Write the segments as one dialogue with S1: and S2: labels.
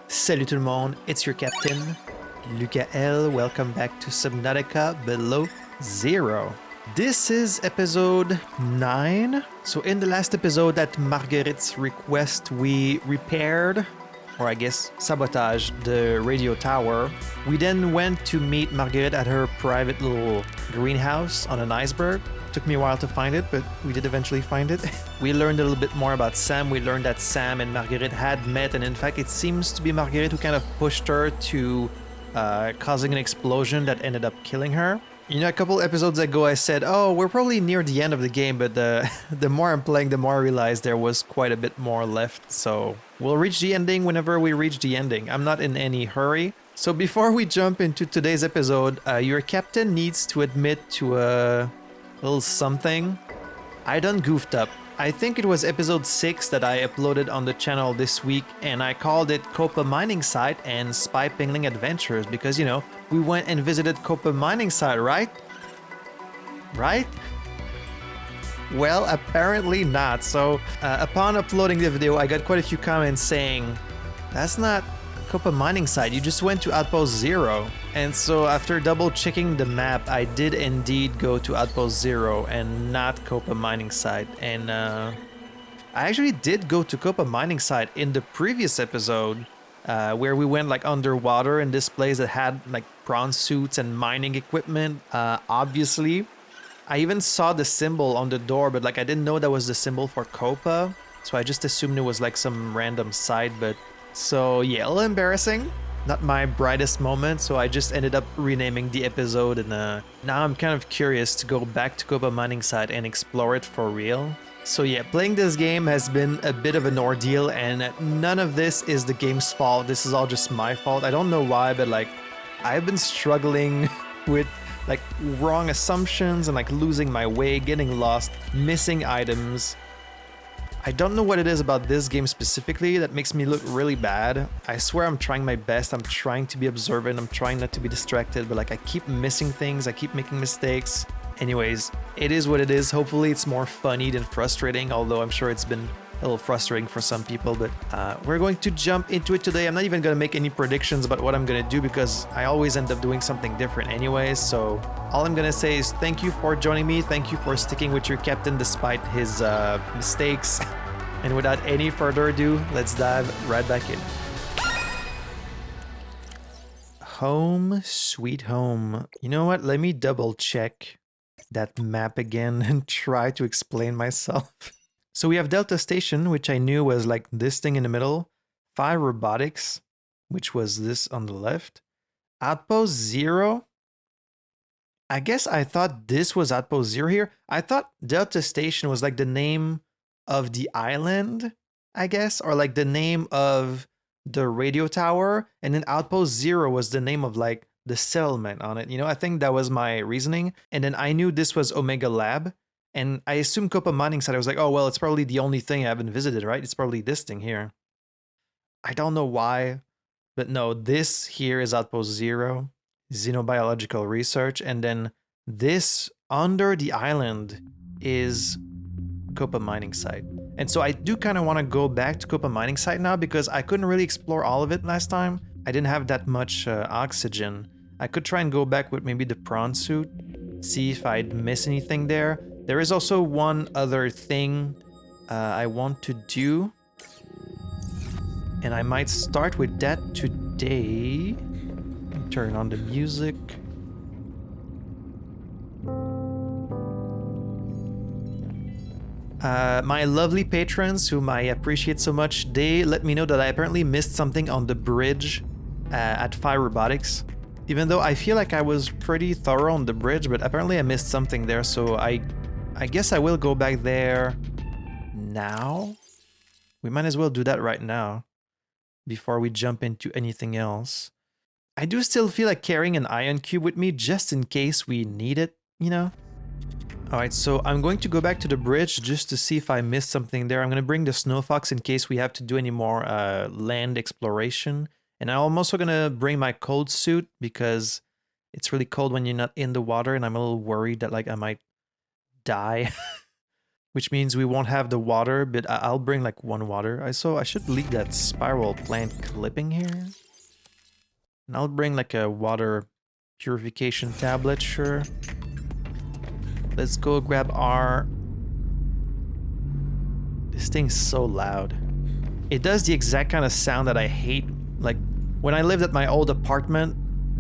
S1: Salut tout le monde, it's your captain, Lukael. Welcome back to Subnautica Below Zero. This is episode 9. So in the last episode, at Marguerite's request, we repaired, or I guess sabotaged, the radio tower. We then went to meet Marguerite at her private little greenhouse on an iceberg. Took me a while to find it, but we did eventually find it. We learned a little bit more about Sam. We learned that Sam and Marguerite had met, and in fact, it seems to be Marguerite who kind of pushed her to causing an explosion that ended up killing her. You know, a couple episodes ago, I said, "Oh, we're probably near the end of the game," but the more I'm playing, the more I realize there was quite a bit more left. So we'll reach the ending whenever we reach the ending. I'm not in any hurry. So before we jump into today's episode, your captain needs to admit to a little something. I done goofed up. I think it was episode 6 that I uploaded on the channel this week, and I called it Koppa Mining Site and Spy Pingling Adventures because, you know, we went and visited Koppa Mining Site, right? Right? Well, apparently not. So upon uploading the video, I got quite a few comments saying, that's not Koppa Mining Site, you just went to Outpost Zero. And so after double checking the map, I did indeed go to Outpost Zero and not Koppa Mining Site. And I actually did go to Koppa Mining Site in the previous episode, where we went like underwater in this place that had like prawn suits and mining equipment. Obviously, I even saw the symbol on the door, but like I didn't know that was the symbol for Koppa, so I just assumed it was like some random site. But so yeah, a little embarrassing. Not my brightest moment, so I just ended up renaming the episode, and now I'm kind of curious to go back to Koppa Mining Site and explore it for real. So yeah, playing this game has been a bit of an ordeal, and none of this is the game's fault. This is all just my fault. I don't know why, but like I've been struggling with like wrong assumptions and like losing my way, getting lost, missing items. I don't know what it is about this game specifically that makes me look really bad. I swear I'm trying my best. I'm trying to be observant. I'm trying not to be distracted, but like I keep missing things. I keep making mistakes. Anyways, it is what it is. Hopefully it's more funny than frustrating, although I'm sure it's been a little frustrating for some people, but we're going to jump into it today. I'm not even going to make any predictions about what I'm going to do because I always end up doing something different anyways. So all I'm going to say is thank you for joining me. Thank you for sticking with your captain despite his mistakes. And without any further ado, let's dive right back in. Home sweet home. You know what? Let me double check that map again and try to explain myself. So we have Delta Station, which I knew was like this thing in the middle. Phi Robotics, which was this on the left. Outpost Zero. I guess I thought this was Outpost Zero here. I thought Delta Station was like the name of the island, I guess, or like the name of the radio tower, and then Outpost Zero was the name of like the settlement on it. You know, I think that was my reasoning. And then I knew this was Omega Lab, and I assumed Koppa Mining Site. I was like, oh, well, it's probably the only thing I haven't visited, right? It's probably this thing here. I don't know why, but no, this here is Outpost Zero, Xenobiological Research, and then this under the island is Koppa Mining Site. And so I do kind of want to go back to Koppa Mining Site now because I couldn't really explore all of it last time. I didn't have that much oxygen. I could try and go back with maybe the prawn suit, see if I'd miss anything there. There is also one other thing I want to do, and I might start with that today. Turn on the music. My lovely patrons, whom I appreciate so much, they let me know that I apparently missed something on the bridge at Phi Robotics. Even though I feel like I was pretty thorough on the bridge, but apparently I missed something there, so I guess I will go back there now. We might as well do that right now before we jump into anything else. I do still feel like carrying an ion cube with me just in case we need it, you know? Alright, so I'm going to go back to the bridge just to see if I missed something there. I'm going to bring the Snow Fox in case we have to do any more land exploration. And I'm also going to bring my cold suit because it's really cold when you're not in the water, and I'm a little worried that like I might die which means we won't have the water, but I'll bring like 1 water. I should leave that spiral plant clipping here. And I'll bring like a water purification tablet, sure. Let's go grab our... This thing's so loud. It does the exact kind of sound that I hate. Like, when I lived at my old apartment,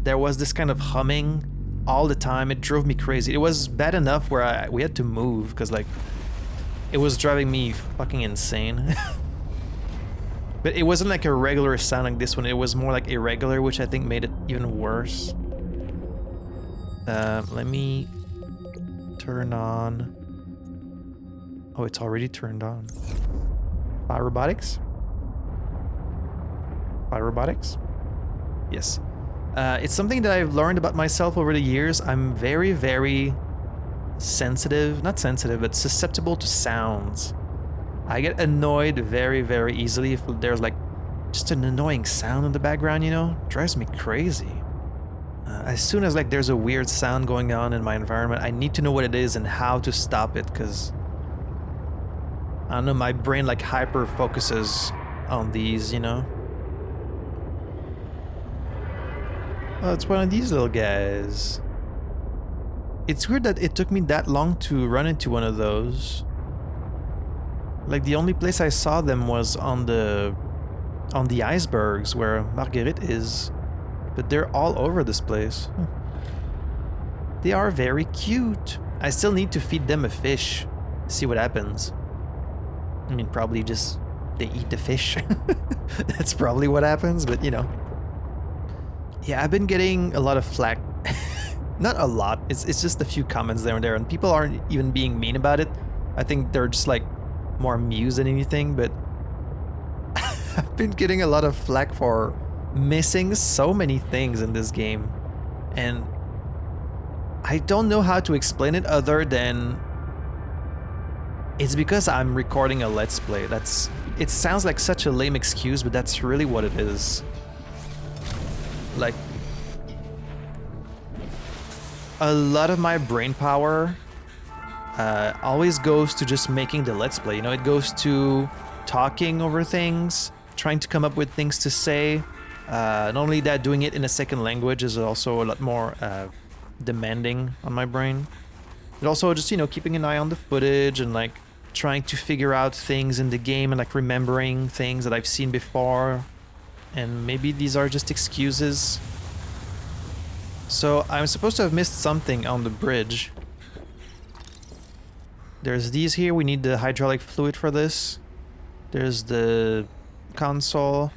S1: there was this kind of humming all the time. It drove me crazy. It was bad enough where we had to move, because like, it was driving me fucking insane. But it wasn't like a regular sound like this one. It was more like irregular, which I think made it even worse. Let me turn on... Oh, it's already turned on. Phi Robotics? Phi Robotics? Yes. It's something that I've learned about myself over the years. I'm very, very sensitive. Not sensitive, but susceptible to sounds. I get annoyed very, very easily if there's like just an annoying sound in the background, you know? It drives me crazy. As soon as like there's a weird sound going on in my environment, I need to know what it is and how to stop it, because I don't know, my brain like hyper focuses on these, you know? Oh, it's one of these little guys. It's weird that it took me that long to run into one of those. Like, the only place I saw them was on the icebergs where Marguerite is. But they're all over this place. They are very cute. I still need to feed them a fish. See what happens. I mean, probably just they eat the fish. That's probably what happens, but you know. Yeah, I've been getting a lot of flack. Not a lot. It's just a few comments there and there, and people aren't even being mean about it. I think they're just like more amused than anything, but I've been getting a lot of flack for missing so many things in this game, and I don't know how to explain it other than it's because I'm recording a Let's Play. It sounds like such a lame excuse, but that's really what it is. Like, a lot of my brain power always goes to just making the Let's Play. You know, it goes to talking over things, trying to come up with things to say. Not only that, doing it in a second language is also a lot more demanding on my brain. But also just, you know, keeping an eye on the footage and like trying to figure out things in the game and like remembering things that I've seen before. And maybe these are just excuses. So I'm supposed to have missed something on the bridge. There's these here. We need the hydraulic fluid for this. There's the console.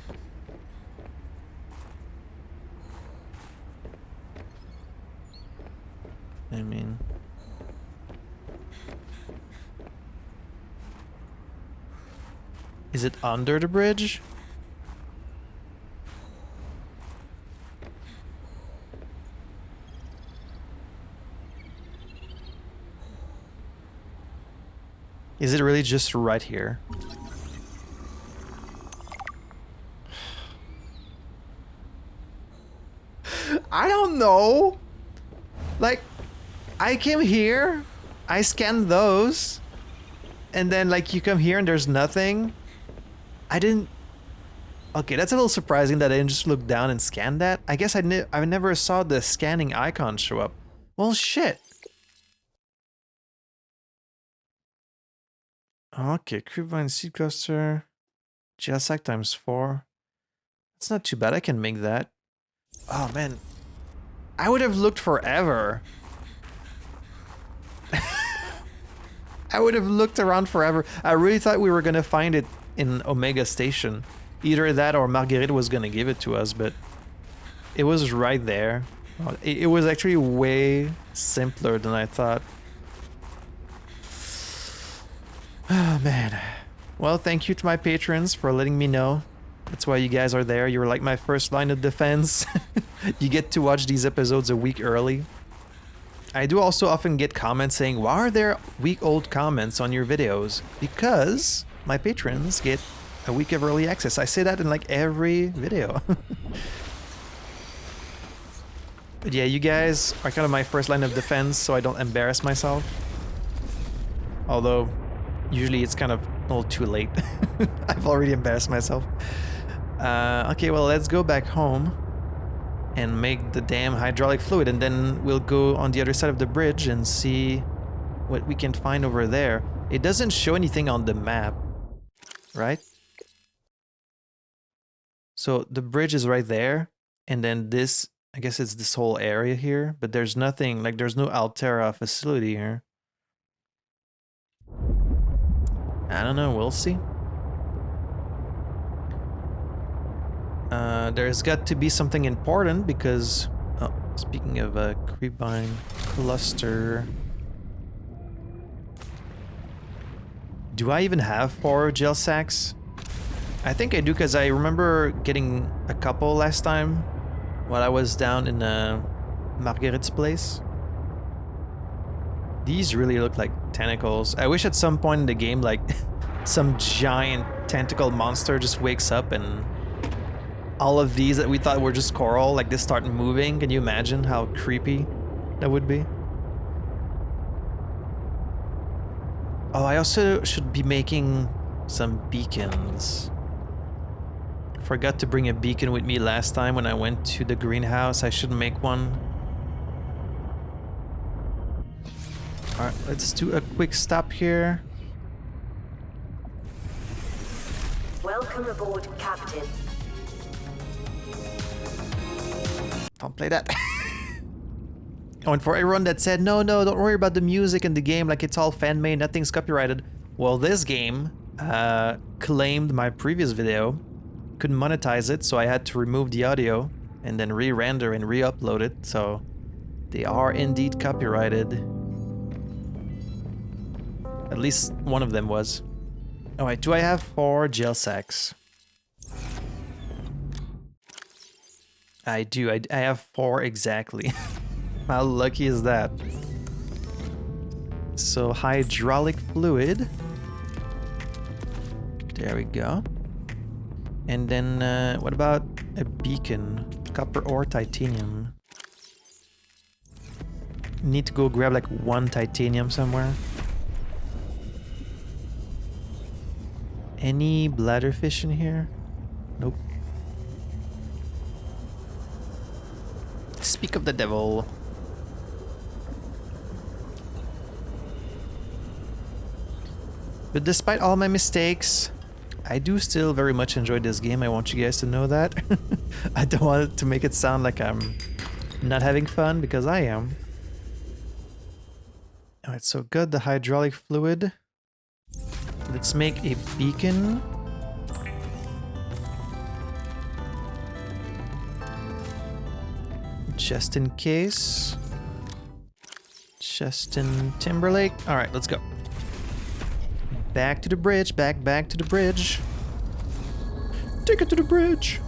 S1: I mean... Is it under the bridge? Is it really just right here? I don't know. Like, I came here, I scanned those, and then like you come here and there's nothing. I didn't... Okay, that's a little surprising that I didn't just look down and scan that. I guess I never saw the scanning icon show up. Well, shit. Okay, Creepvine Seed Cluster. GLSAC times 4. That's not too bad, I can make that. Oh man. I would have looked forever. I would have looked around forever. I really thought we were gonna find it in Omega Station. Either that or Marguerite was gonna give it to us, but it was right there. It was actually way simpler than I thought. Oh man. Well, thank you to my patrons for letting me know. That's why you guys are there. You were like my first line of defense. You get to watch these episodes a week early. I do also often get comments saying, why are there week-old comments on your videos? Because my patrons get a week of early access. I say that in like every video. But yeah, you guys are kind of my first line of defense, so I don't embarrass myself. Although, Usually it's kind of a little too late. I've already embarrassed myself. Okay, well, let's go back home and make the damn hydraulic fluid, and then we'll go on the other side of the bridge and see what we can find over there. It doesn't show anything on the map, right? So the bridge is right there, and then this, I guess it's this whole area here, but there's nothing, like there's no Altera facility here. I don't know, we'll see. There's got to be something important because, oh, speaking of a creepvine cluster, do I even have 4 gel sacks? I think I do, because I remember getting a couple last time while I was down in Marguerite's place. These really look like tentacles. I wish at some point in the game, like, some giant tentacle monster just wakes up and all of these that we thought were just coral, like, they start moving. Can you imagine how creepy that would be? Oh, I also should be making some beacons. Forgot to bring a beacon with me last time when I went to the greenhouse. I should make one. Alright, let's do a quick stop here.
S2: Welcome aboard, Captain.
S1: Don't play that. Oh, and for everyone that said, no, don't worry about the music in the game, like it's all fan-made, nothing's copyrighted. Well, this game claimed my previous video, couldn't monetize it, so I had to remove the audio and then re-render and re-upload it, so they are indeed copyrighted. At least one of them was. Alright, do I have 4 gel sacks? I do, I have 4 exactly. How lucky is that? So, hydraulic fluid. There we go. And then, what about a beacon? Copper or titanium? Need to go grab like 1 titanium somewhere. Any bladderfish in here? Nope. Speak of the devil. But despite all my mistakes, I do still very much enjoy this game. I want you guys to know that. I don't want to make it sound like I'm not having fun, because I am. Alright, so got the hydraulic fluid. Let's make a beacon. Just in case. Justin Timberlake. Alright, let's go. Back to the bridge, back to the bridge. Take it to the bridge.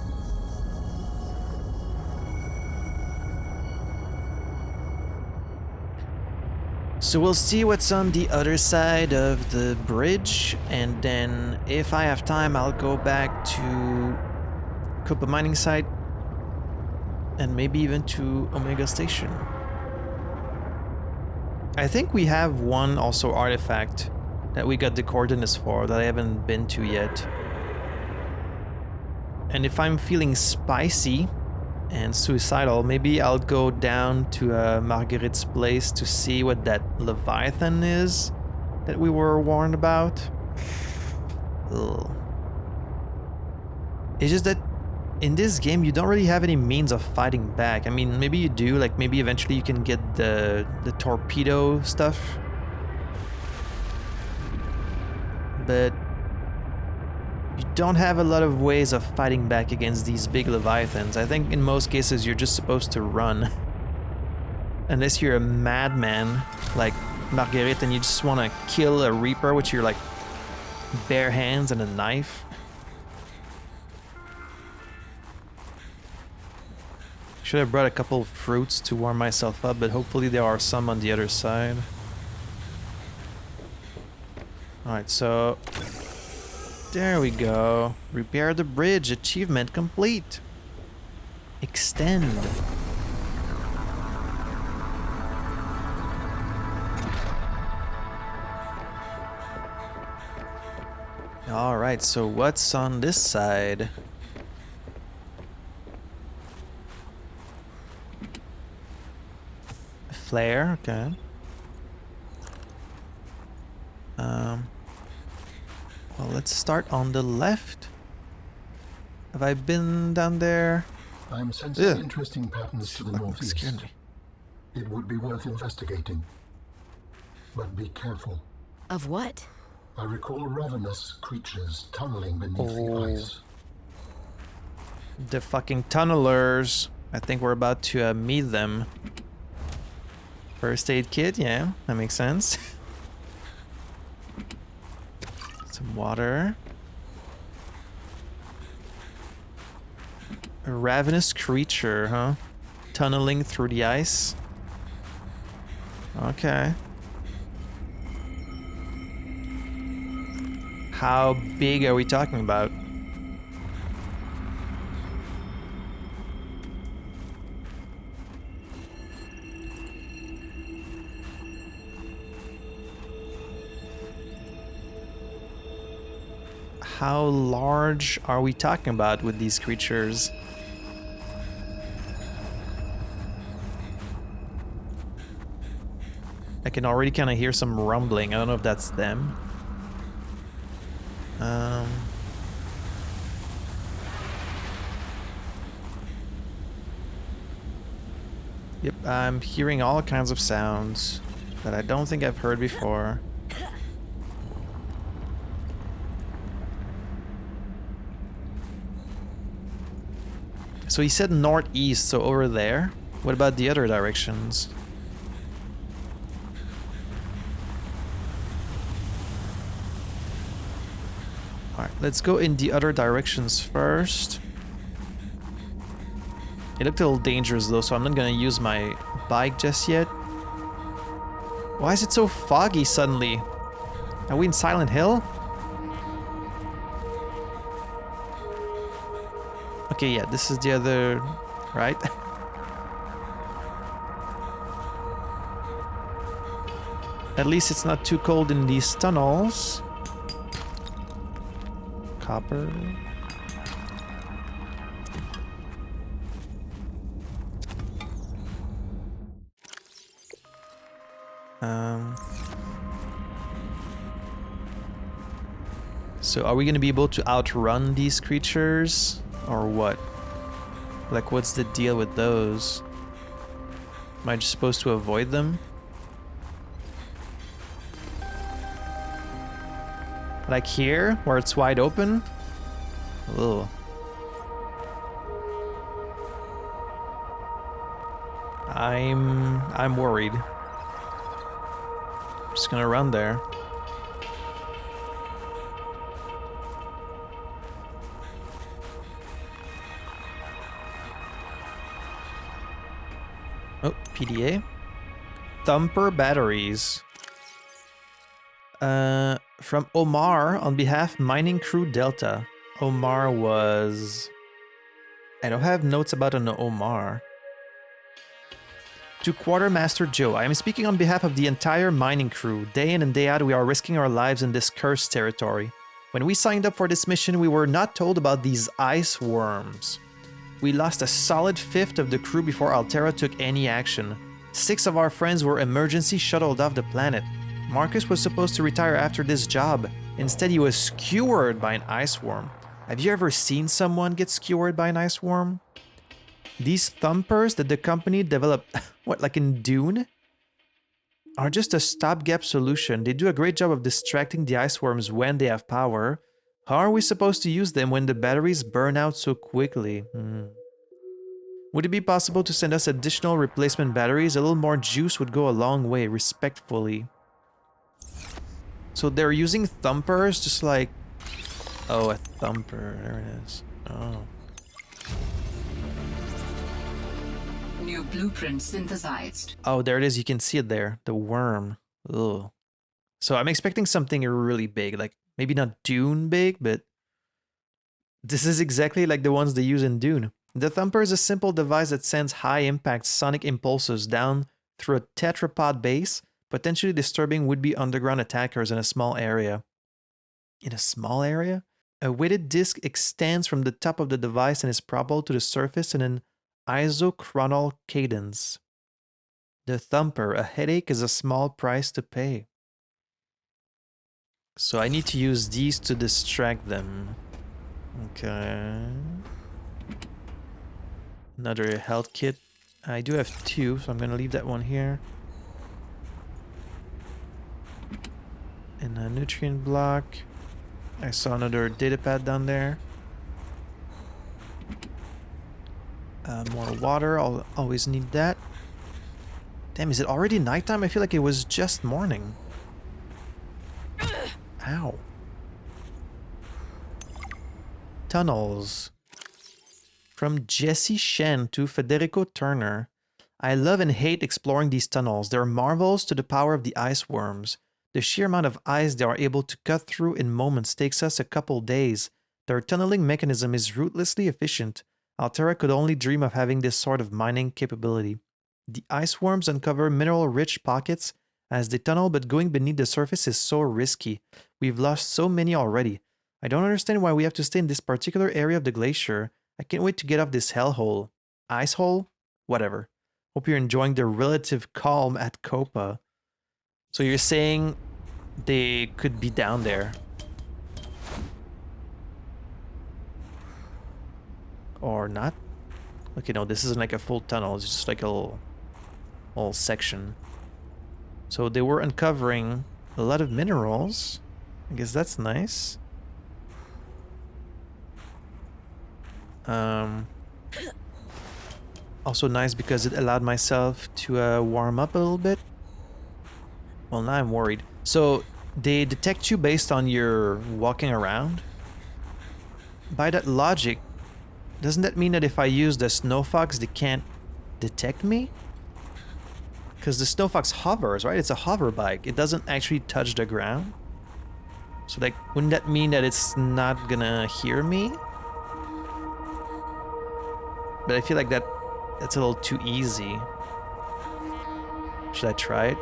S1: So we'll see what's on the other side of the bridge, and then if I have time, I'll go back to Koppa Mining Site and maybe even to Omega Station. I think we have one also artifact that we got the coordinates for that I haven't been to yet. And if I'm feeling spicy and suicidal, maybe I'll go down to Marguerite's place to see what that Leviathan is that we were warned about. Ugh. It's just that in this game you don't really have any means of fighting back. I mean, maybe you do, like maybe eventually you can get the torpedo stuff. But you don't have a lot of ways of fighting back against these big Leviathans. I think in most cases you're just supposed to run. Unless you're a madman like Marguerite and you just want to kill a Reaper with your like bare hands and a knife. Should have brought a couple of fruits to warm myself up, but hopefully there are some on the other side. Alright, so there we go. Repair the bridge. Achievement complete. Extend. Alright, so what's on this side? Flare, okay. Well, let's start on the left. Have I been down there?
S3: I'm sensing
S1: Ugh.
S3: interesting patterns to the
S1: Fucking
S3: northeast.
S1: scared me.
S3: It would be worth investigating. But be careful.
S4: Of what?
S3: I recall ravenous creatures tunneling beneath the ice.
S1: The fucking tunnelers. I think we're about to meet them. First aid kit, yeah, that makes sense. Some water. A ravenous creature, huh? Tunneling through the ice. Okay. How big are we talking about? How large are we talking about with these creatures? I can already kind of hear some rumbling. I don't know if that's them. Yep, I'm hearing all kinds of sounds that I don't think I've heard before. So he said northeast, so over there. What about the other directions? Alright, let's go in the other directions first. It looked a little dangerous though, so I'm not gonna use my bike just yet. Why is it so foggy suddenly? Are we in Silent Hill? Okay, yeah, this is the other... right? At least it's not too cold in these tunnels. Copper. So are we going to be able to outrun these creatures? Or what? Like, what's the deal with those? Am I just supposed to avoid them? Like here, where it's wide open? Ugh. I'm worried. I'm just gonna run there. Oh, PDA. Thumper batteries. From Omar on behalf Mining Crew Delta. Omar was... I don't have notes about an Omar. To Quartermaster Joe, I am speaking on behalf of the entire mining crew. Day in and day out, we are risking our lives in this cursed territory. When we signed up for this mission, we were not told about these ice worms. We lost a solid fifth of the crew before Altera took any action. 6 of our friends were emergency shuttled off the planet. Marcus was supposed to retire after this job. Instead, he was skewered by an ice worm. Have you ever seen someone get skewered by an ice worm? These thumpers that the company developed, what, like in DUNE? Are just a stopgap solution. They do a great job of distracting the ice worms when they have power. How are we supposed to use them when the batteries burn out so quickly? Would it be possible to send us additional replacement batteries? A little more juice would go a long way, respectfully. So they're using thumpers, just like... Oh, a thumper. There it is. Oh.
S5: New blueprint synthesized.
S1: Oh, there it is. You can see it there. The worm. Ugh. So I'm expecting something really big. Like, maybe not Dune big, but... This is exactly like the ones they use in Dune. The thumper is a simple device that sends high-impact sonic impulses down through a tetrapod base, potentially disturbing would-be underground attackers in a small area. in a small area. A weighted disc extends from the top of the device and is propelled to the surface in an isochronal cadence. The thumper, a headache is a small price to pay. So I need to use these to distract them. Okay. Another health kit. I do have 2, so I'm gonna leave that one here. And a nutrient block. I saw another data pad down there. More water, I'll always need that. Damn, is it already nighttime? I feel like it was just morning. Ow. Tunnels. From Jesse Shen to Federico Turner. I love and hate exploring these tunnels. They're marvels to the power of the ice worms. The sheer amount of ice they are able to cut through in moments takes us a couple days. Their tunneling mechanism is ruthlessly efficient. Altera could only dream of having this sort of mining capability. The ice worms uncover mineral-rich pockets as they tunnel, but going beneath the surface is so risky. We've lost so many already. I don't understand why we have to stay in this particular area of the glacier. I can't wait to get off this hellhole. Ice hole? Whatever. Hope you're enjoying the relative calm at Koppa. So you're saying they could be down there? Or not? Okay, no, this isn't like a full tunnel. It's just like a little section. So they were uncovering a lot of minerals. I guess that's nice. Also nice because it allowed myself to warm up a little bit. Well, now I'm worried. So they detect you based on your walking around? By that logic, doesn't that mean that if I use the Snow Fox, they can't detect me? Because the Snow Fox hovers, right? It's a hover bike. It doesn't actually touch the ground. So like, wouldn't that mean that it's not gonna hear me? But I feel like that's a little too easy. Should I try it?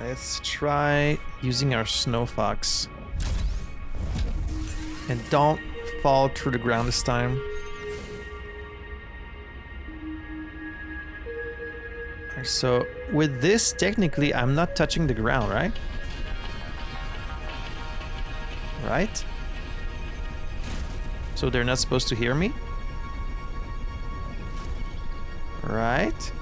S1: Let's try using our Snow Fox. And don't fall through the ground this time. So with this, technically, I'm not touching the ground, right? Right? So they're not supposed to hear me? Right?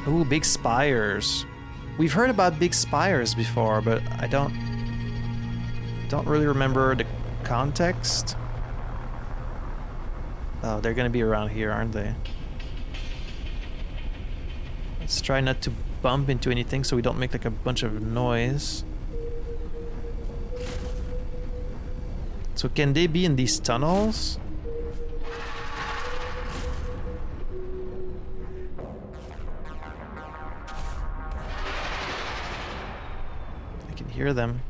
S1: Ooh, big spires. We've heard about big spires before, but I don't really remember the context. Oh, they're gonna be around here, aren't they? Let's try not to bump into anything so we don't make like a bunch of noise. So can they be in these tunnels? I can hear them.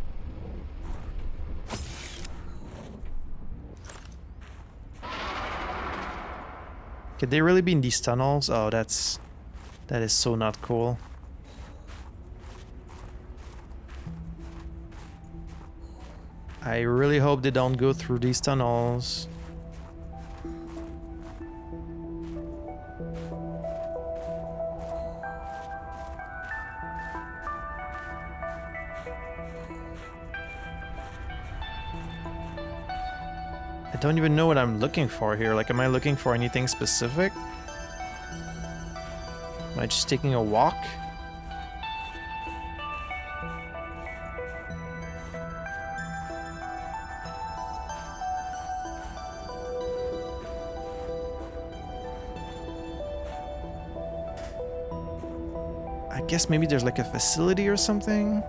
S1: Could they really be in these tunnels? Oh, that is so not cool. I really hope they don't go through these tunnels. I don't even know what I'm looking for here. Like, am I looking for anything specific? Am I just taking a walk? I guess maybe there's like a facility or something?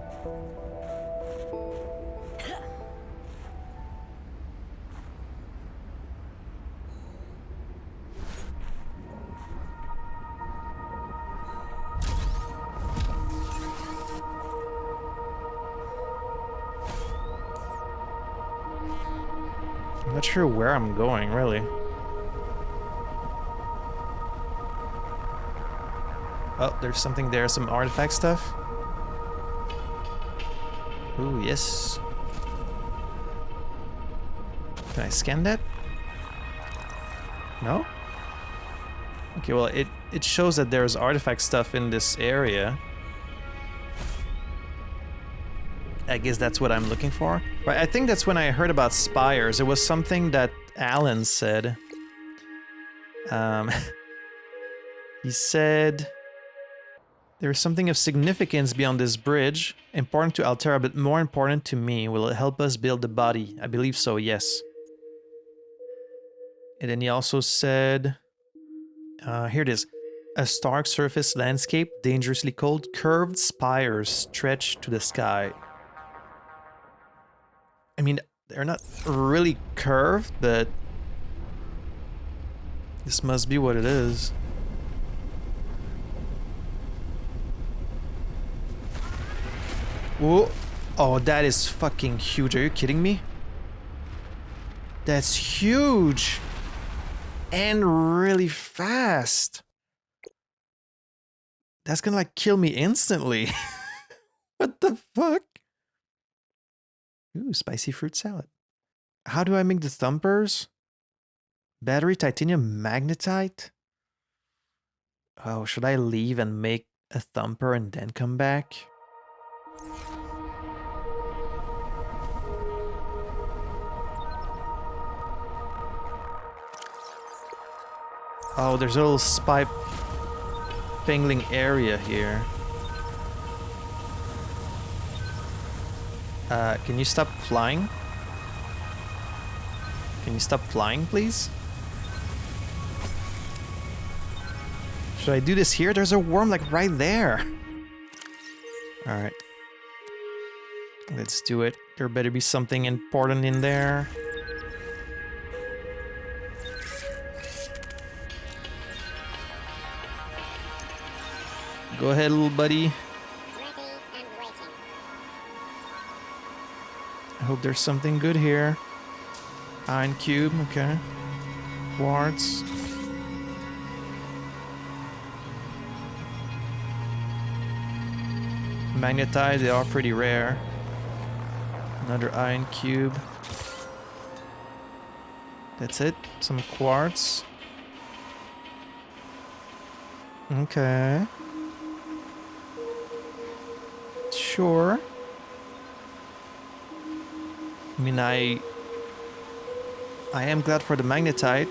S1: I'm not sure where I'm going, really. Oh, there's something there, some artifact stuff. Ooh, yes. Can I scan that? No? Okay, well, it shows that there's artifact stuff in this area. I guess that's what I'm looking for. Right, I think that's when I heard about spires. It was something that Alan said. He said there's something of significance beyond this bridge, important to Altera, but more important to me. Will it help us build the body? I believe so, yes. And then he also said, here it is. A stark surface landscape, dangerously cold, curved spires stretch to the sky. I mean, they're not really curved, but this must be what it is. Whoa. Oh, that is fucking huge. Are you kidding me? That's huge. And really fast. That's gonna like kill me instantly. What the fuck? Ooh, spicy fruit salad. How do I make the thumpers? Battery, titanium, magnetite? Oh, should I leave and make a thumper and then come back? Oh, there's a little spy pingling area here. Can you stop flying? Can you stop flying, please? Should I do this here? There's a worm like right there. Alright. Let's do it. There better be something important in there. Go ahead, little buddy. I hope there's something good here. Iron cube, okay. Quartz. Magnetite, they are pretty rare. Another iron cube. That's it. Some quartz. Okay. Sure. I mean, I am glad for the magnetite.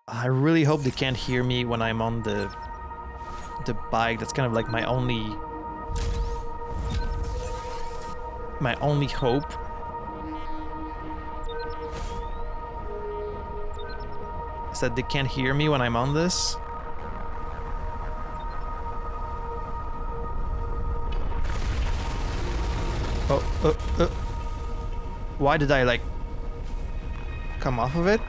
S1: I really hope they can't hear me when I'm on the bike. That's kind of like my only hope. Is that they can't hear me when I'm on this. Oh. Why did I like come off of it?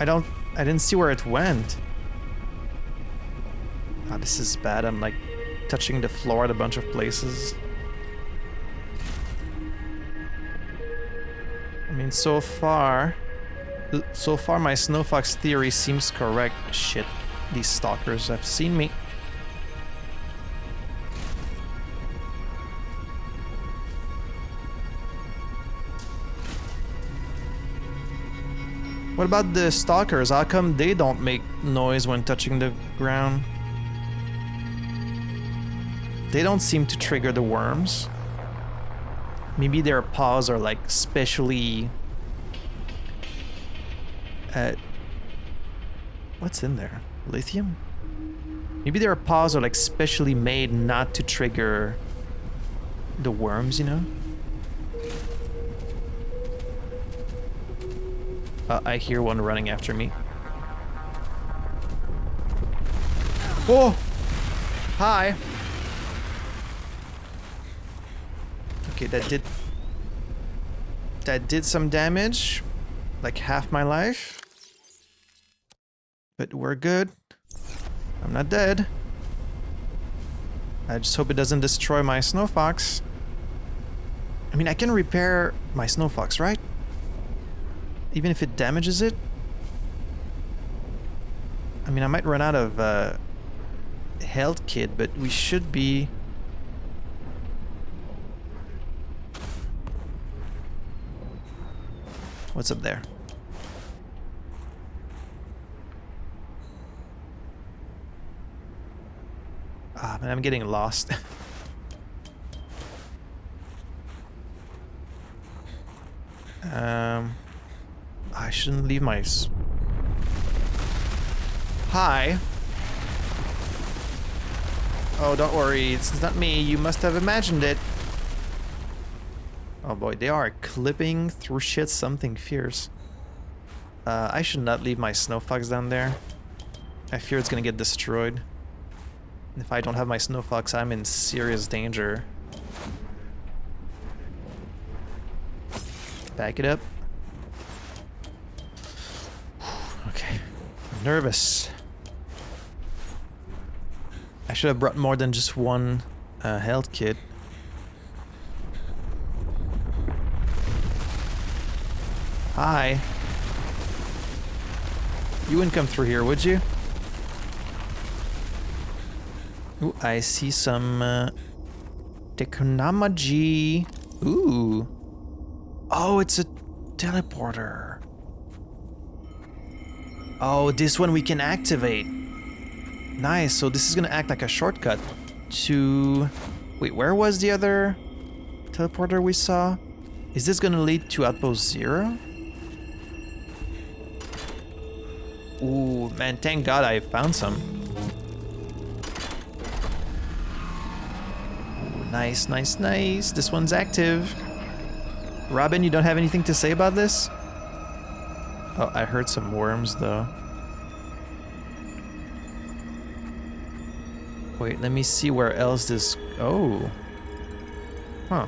S1: I didn't see where it went. Oh, this is bad. I'm like touching the floor at a bunch of places. I mean, so far my Snow Fox theory seems correct. Shit, these stalkers have seen me. What about the stalkers? How come they don't make noise when touching the ground? They don't seem to trigger the worms. Maybe their paws are like specially... what's in there? Lithium? Maybe their paws are like specially made not to trigger the worms, you know? I hear one running after me. Oh! Hi! Okay, that did some damage. Like half my life. But we're good. I'm not dead. I just hope it doesn't destroy my snow fox. I mean, I can repair my snow fox, right? Even if it damages it? I mean, I might run out of health kit, but we should be... What's up there? Ah, man, I'm getting lost. I shouldn't leave my... Hi. Oh, don't worry, it's not me. You must have imagined it. Oh boy, they are clipping through shit something fierce. I should not leave my snow fox down there. I fear it's gonna get destroyed. If I don't have my snow fox, I'm in serious danger. Back it up. Okay. I'm nervous. I should have brought more than just one health kit. Hi. You wouldn't come through here, would you? Ooh, I see some technology. Ooh. Oh, it's a teleporter. Oh, this one we can activate. Nice, so this is gonna act like a shortcut to... Wait, where was the other teleporter we saw? Is this gonna lead to Outpost Zero? Ooh, man, thank God I found some. Ooh, nice, nice, nice. This one's active. Robin, you don't have anything to say about this? Oh, I heard some worms, though. Wait, let me see where else this... Oh. Huh.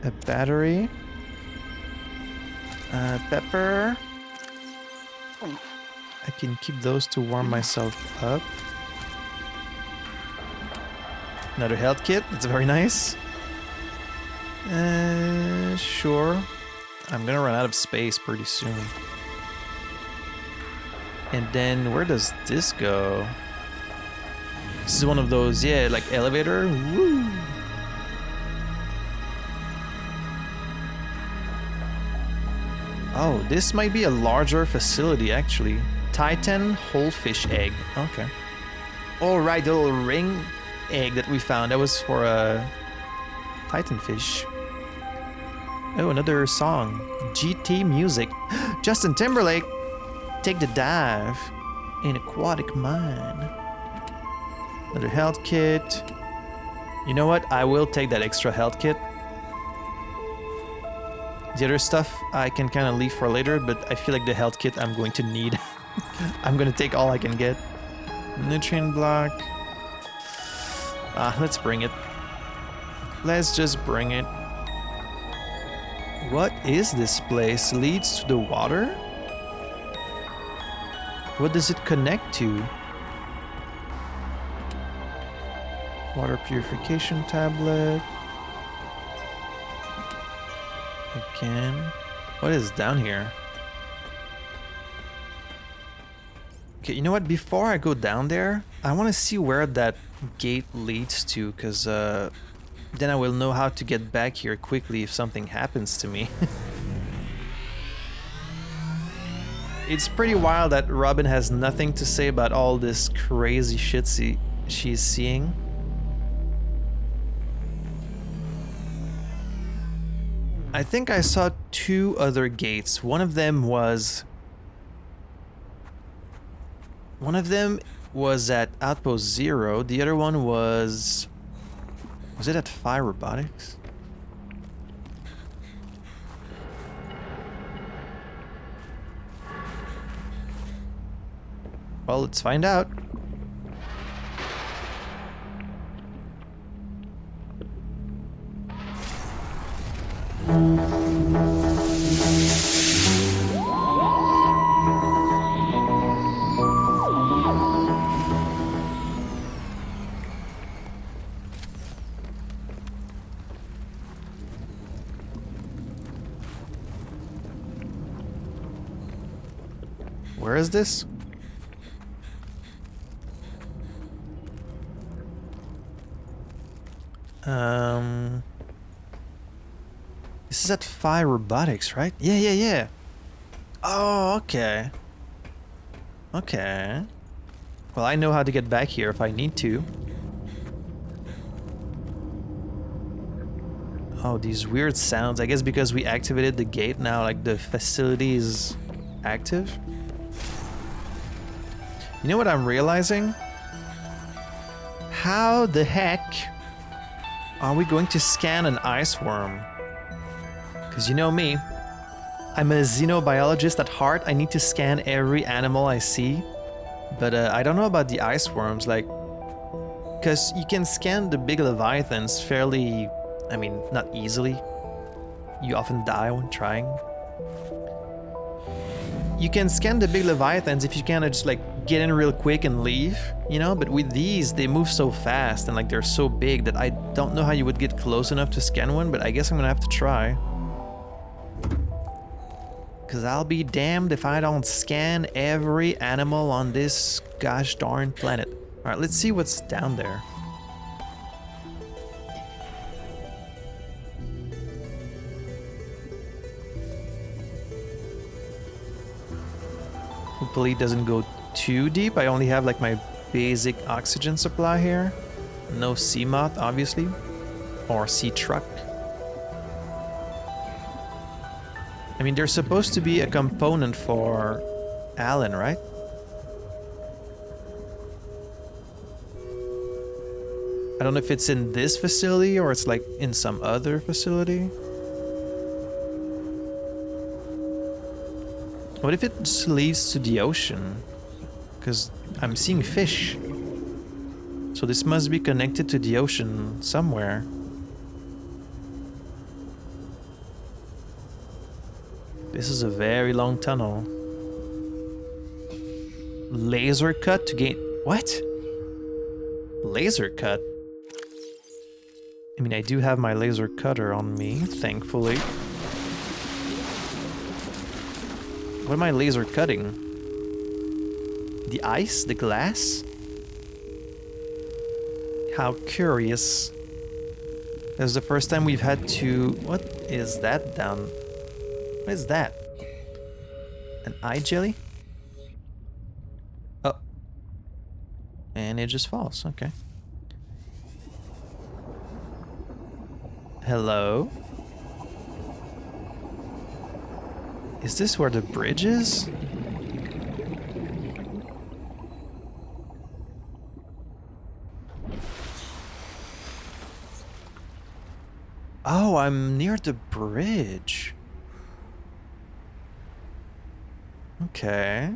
S1: A battery. Pepper. I can keep those to warm myself up. Another health kit. That's very nice. Sure. I'm gonna run out of space pretty soon. And then where does this go? This is one of those, yeah, like elevator. Woo! Oh, this might be a larger facility actually. Titan whole fish egg. Okay. All right, the little ring egg that we found. That was for a Titan fish. Oh, another song. GT music. Justin Timberlake. Take the dive in aquatic mine. Another health kit. You know what? I will take that extra health kit. The other stuff I can kind of leave for later, but I feel like the health kit I'm going to need. I'm going to take all I can get. Nutrient block. Let's bring it. Let's just bring it. What is this place? Leads to the water? What does it connect to? Water purification tablet. Again. What is down here? Okay, you know what? Before I go down there, I want to see where that gate leads to, because then I will know how to get back here quickly if something happens to me. It's pretty wild that Robin has nothing to say about all this crazy shit she's seeing. I think I saw two other gates. One of them was at Outpost Zero. The other one was it at Phi Robotics? Well, let's find out. Where is this? This is at Phi Robotics, right? Yeah. Oh, okay. Okay. Well, I know how to get back here if I need to. Oh, these weird sounds. I guess because we activated the gate now, like the facility is active. You know what I'm realizing? How the heck are we going to scan an ice worm? Because you know me, I'm a xenobiologist at heart. I need to scan every animal I see. But I don't know about the ice worms, like... Because you can scan the big leviathans fairly... I mean, not easily. You often die when trying. You can scan the big leviathans if you kind of just like get in real quick and leave, you know? But with these, they move so fast and like they're so big that I don't know how you would get close enough to scan one, but I guess I'm gonna have to try. Cause I'll be damned if I don't scan every animal on this gosh darn planet. Alright, let's see what's down there. Hopefully it doesn't go too deep. I only have like my basic oxygen supply here. No sea moth, obviously. Or sea truck. I mean, there's supposed to be a component for Alan, right? I don't know if it's in this facility or it's like in some other facility. What if it just leads to the ocean? Because I'm seeing fish. So this must be connected to the ocean somewhere. This is a very long tunnel. Laser cut to gain... What? Laser cut? I mean, I do have my laser cutter on me, thankfully. What am I laser cutting? The ice? The glass? How curious. This is the first time we've had to... What is that down? What is that? An eye jelly? Oh. And it just falls, okay. Hello? Is this where the bridge is? Oh, I'm near the bridge. Okay.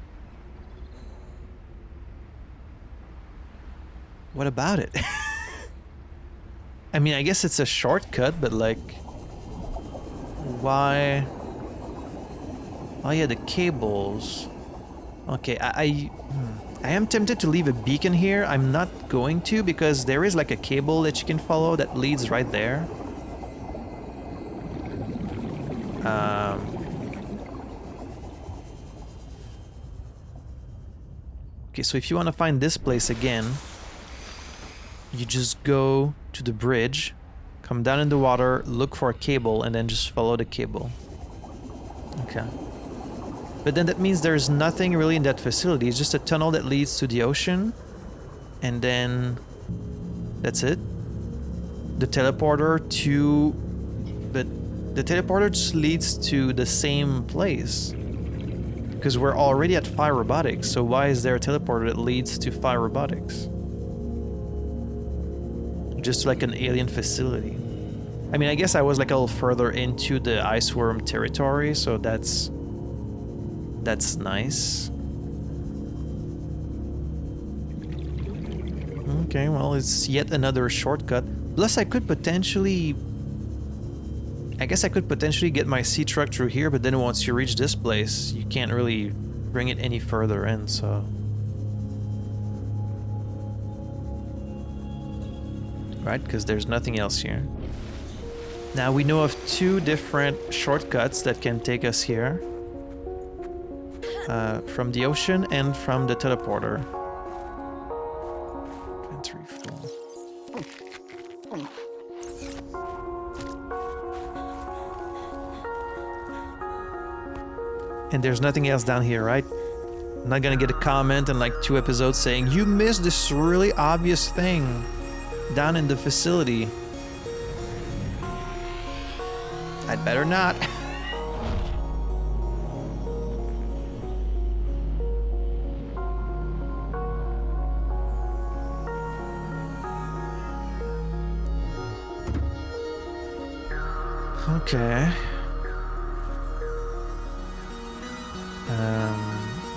S1: What about it? I mean, I guess it's a shortcut, but like... Why... Oh yeah, the cables. Okay, I am tempted to leave a beacon here. I'm not going to because there is like a cable that you can follow that leads right there. Okay, so if you want to find this place again, you just go to the bridge, come down in the water, look for a cable, and then just follow the cable. Okay. But then that means there's nothing really in that facility. It's just a tunnel that leads to the ocean. And then that's it. The teleporter to... But the teleporter just leads to the same place. Because we're already at Phi Robotics. So why is there a teleporter that leads to Phi Robotics? Just like an alien facility. I mean, I guess I was like a little further into the ice worm territory. So that's nice. Okay, well, it's yet another shortcut. Plus, I could potentially... I guess I could potentially get my sea truck through here, but then once you reach this place, you can't really bring it any further in, so... Right, because there's nothing else here. Now, we know of 2 different shortcuts that can take us here. from the ocean and from the teleporter. Inventory full. And there's nothing else down here, right? I'm not gonna get a comment in like 2 episodes saying, you missed this really obvious thing down in the facility. I'd better not. Okay.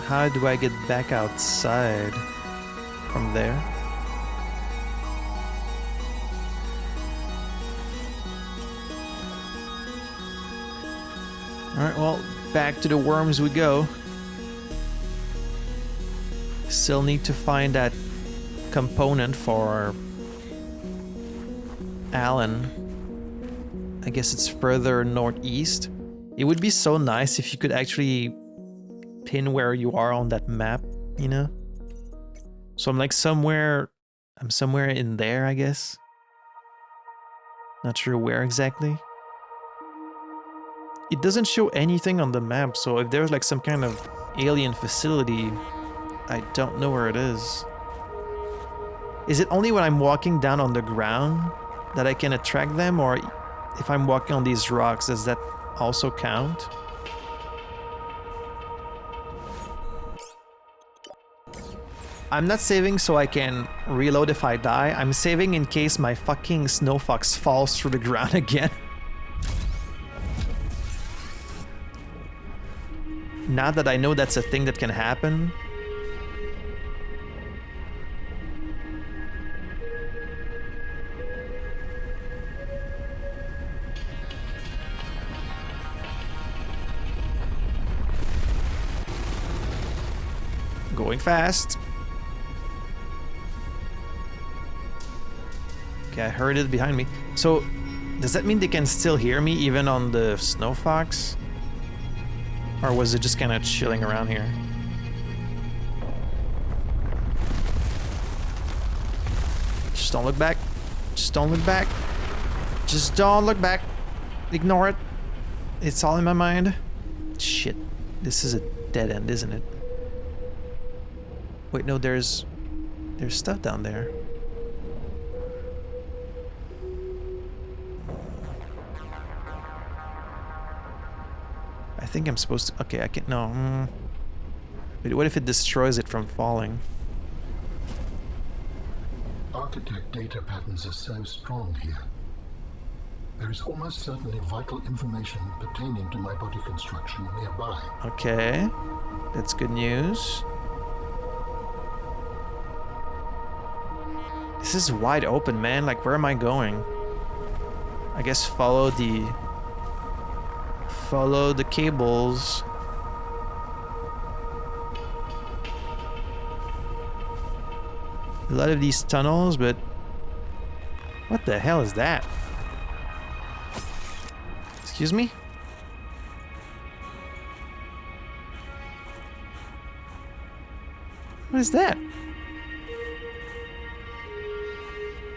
S1: How do I get back outside from there? Alright, well, back to the worms we go. Still need to find that component for Alan. I guess it's further northeast. It would be so nice if you could actually pin where you are on that map, you know? So I'm like somewhere in there, I guess. Not sure where exactly. It doesn't show anything on the map, so if there's like some kind of alien facility, I don't know where it is. Is it only when I'm walking down on the ground that I can attract them, or if I'm walking on these rocks, does that also count? I'm not saving so I can reload if I die. I'm saving in case my fucking snow fox falls through the ground again. Now that I know that's a thing that can happen. Going fast. Okay, I heard it behind me. So, does that mean they can still hear me even on the snow fox? Or was it just kind of chilling around here? Just don't look back. Just don't look back. Just don't look back. Ignore it. It's all in my mind. Shit. This is a dead end, isn't it? Wait, no, there's stuff down there. I think I'm supposed to... Okay, I can't... No. Wait, what if it destroys it from falling?
S3: Architect data patterns are so strong here. There is almost certainly vital information pertaining to my body construction nearby.
S1: Okay. That's good news. This is wide open, man. Like, where am I going? I guess follow the cables. A lot of these tunnels, but what the hell is that? Excuse me? What is that?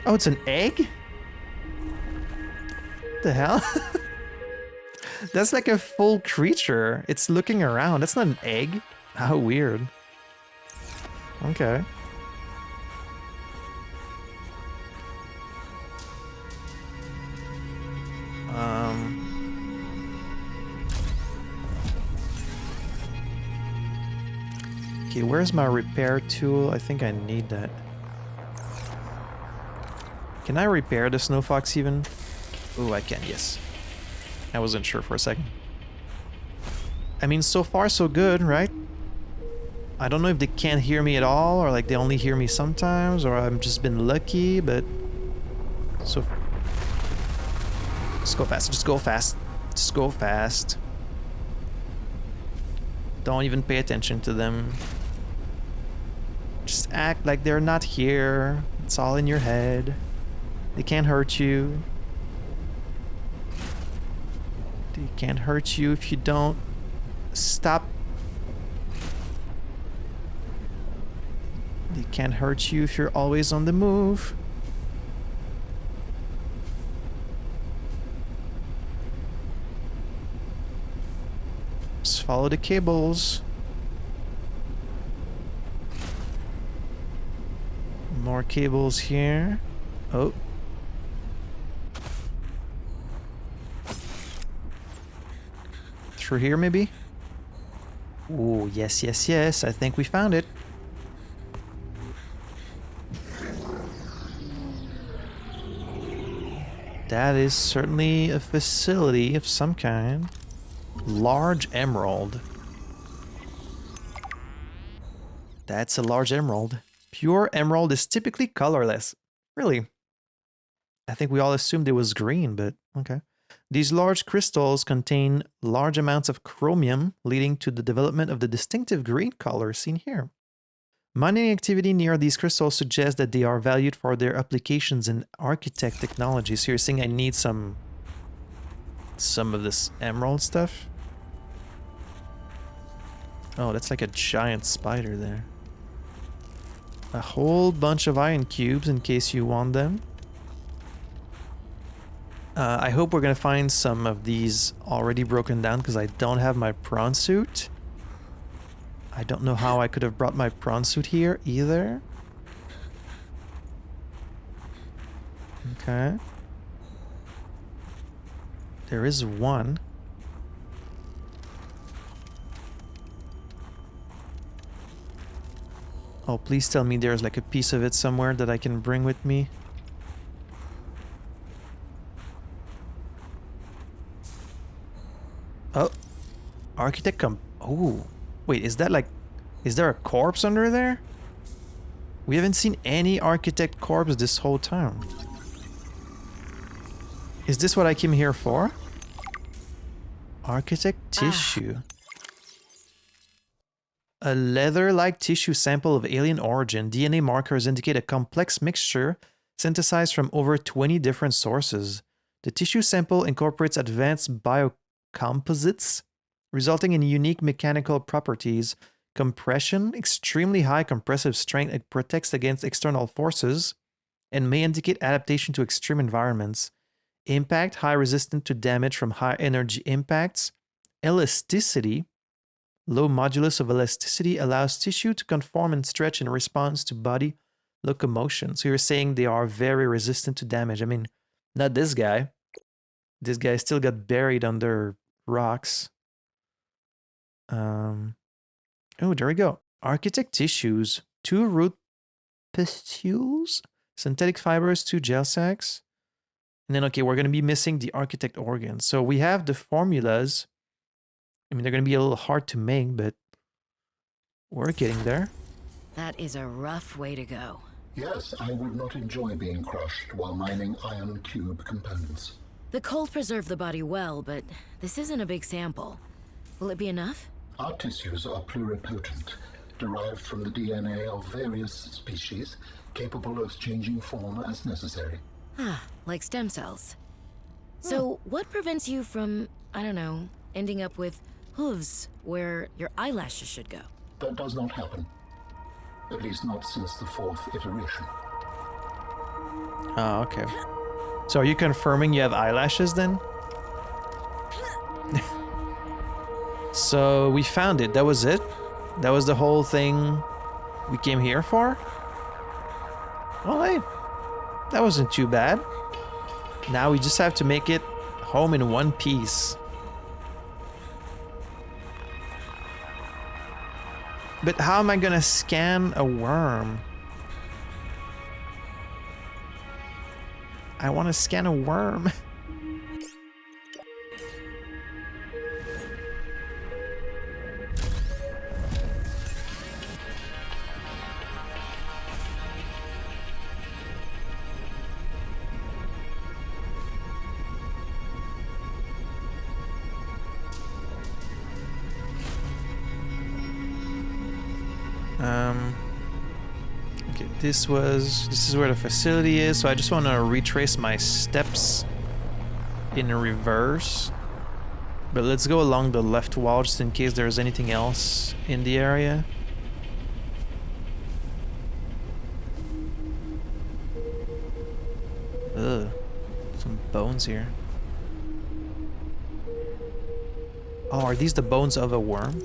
S1: Oh, it's an egg? What the hell? That's like a full creature. It's looking around. That's not an egg. How weird. Okay. Okay, where's my repair tool? I think I need that. Can I repair the snow fox even? Oh, I can, yes. I wasn't sure for a second. I mean, so far so good, right? I don't know if they can't hear me at all, or like they only hear me sometimes, or I've just been lucky, but... So... Just go fast, just go fast. Just go fast. Don't even pay attention to them. Just act like they're not here. It's all in your head. They can't hurt you. They can't hurt you if you don't stop They can't hurt you if you're always on the move. Just follow the cables. More cables here. Oh. Through here, maybe? Oh, yes, yes, yes. I think we found it. That is certainly a facility of some kind. Large emerald. That's a large emerald. Pure emerald is typically colorless. Really? I think we all assumed it was green, but okay. These large crystals contain large amounts of chromium, leading to the development of the distinctive green color seen here. Mining activity near these crystals suggests that they are valued for their applications in architect technology. So you're saying I need some of this emerald stuff? Oh, that's like a giant spider there. A whole bunch of iron cubes in case you want them. I hope we're gonna find some of these already broken down because I don't have my prawn suit. I don't know how I could have brought my prawn suit here either. Okay. There is one. Oh, please tell me there's like a piece of it somewhere that I can bring with me. Oh. Architect Oh. Wait, is that like... Is there a corpse under there? We haven't seen any architect corpse this whole time. Is this what I came here for? Architect tissue. A leather-like tissue sample of alien origin. DNA markers indicate a complex mixture synthesized from over 20 different sources. The tissue sample incorporates advanced biocomposites, resulting in unique mechanical properties. Compression, extremely high compressive strength, it protects against external forces, and may indicate adaptation to extreme environments. Impact, high resistant to damage from high energy impacts. Elasticity, low modulus of elasticity allows tissue to conform and stretch in response to body locomotion. So you're saying they are very resistant to damage. I mean, not this guy. This guy still got buried under rocks. Oh, there we go. Architect tissues, 2 root pistules, synthetic fibers, 2 gel sacks. And then, okay, we're going to be missing the architect organs. So we have the formulas. I mean, they're going to be a little hard to make, but we're getting there.
S4: That is a rough way to go.
S3: Yes, I would not enjoy being crushed while mining iron cube components.
S4: The cold preserved the body well, but this isn't a big sample. Will it be enough?
S3: Our tissues are pluripotent, derived from the DNA of various species, capable of changing form as necessary.
S4: Ah, like stem cells. So, what prevents you from, I don't know, ending up with hooves where your eyelashes should go?
S3: That does not happen. At least not since the 4th iteration.
S1: Oh, okay. So are you confirming you have eyelashes then? So we found it. That was it? That was the whole thing we came here for? Well, hey, that wasn't too bad. Now we just have to make it home in one piece. But how am I gonna scan a worm? I want to scan a worm. Okay, this is where the facility is, so I just want to retrace my steps in reverse. But let's go along the left wall just in case there's anything else in the area. bones here? Oh, are these the bones of a worm?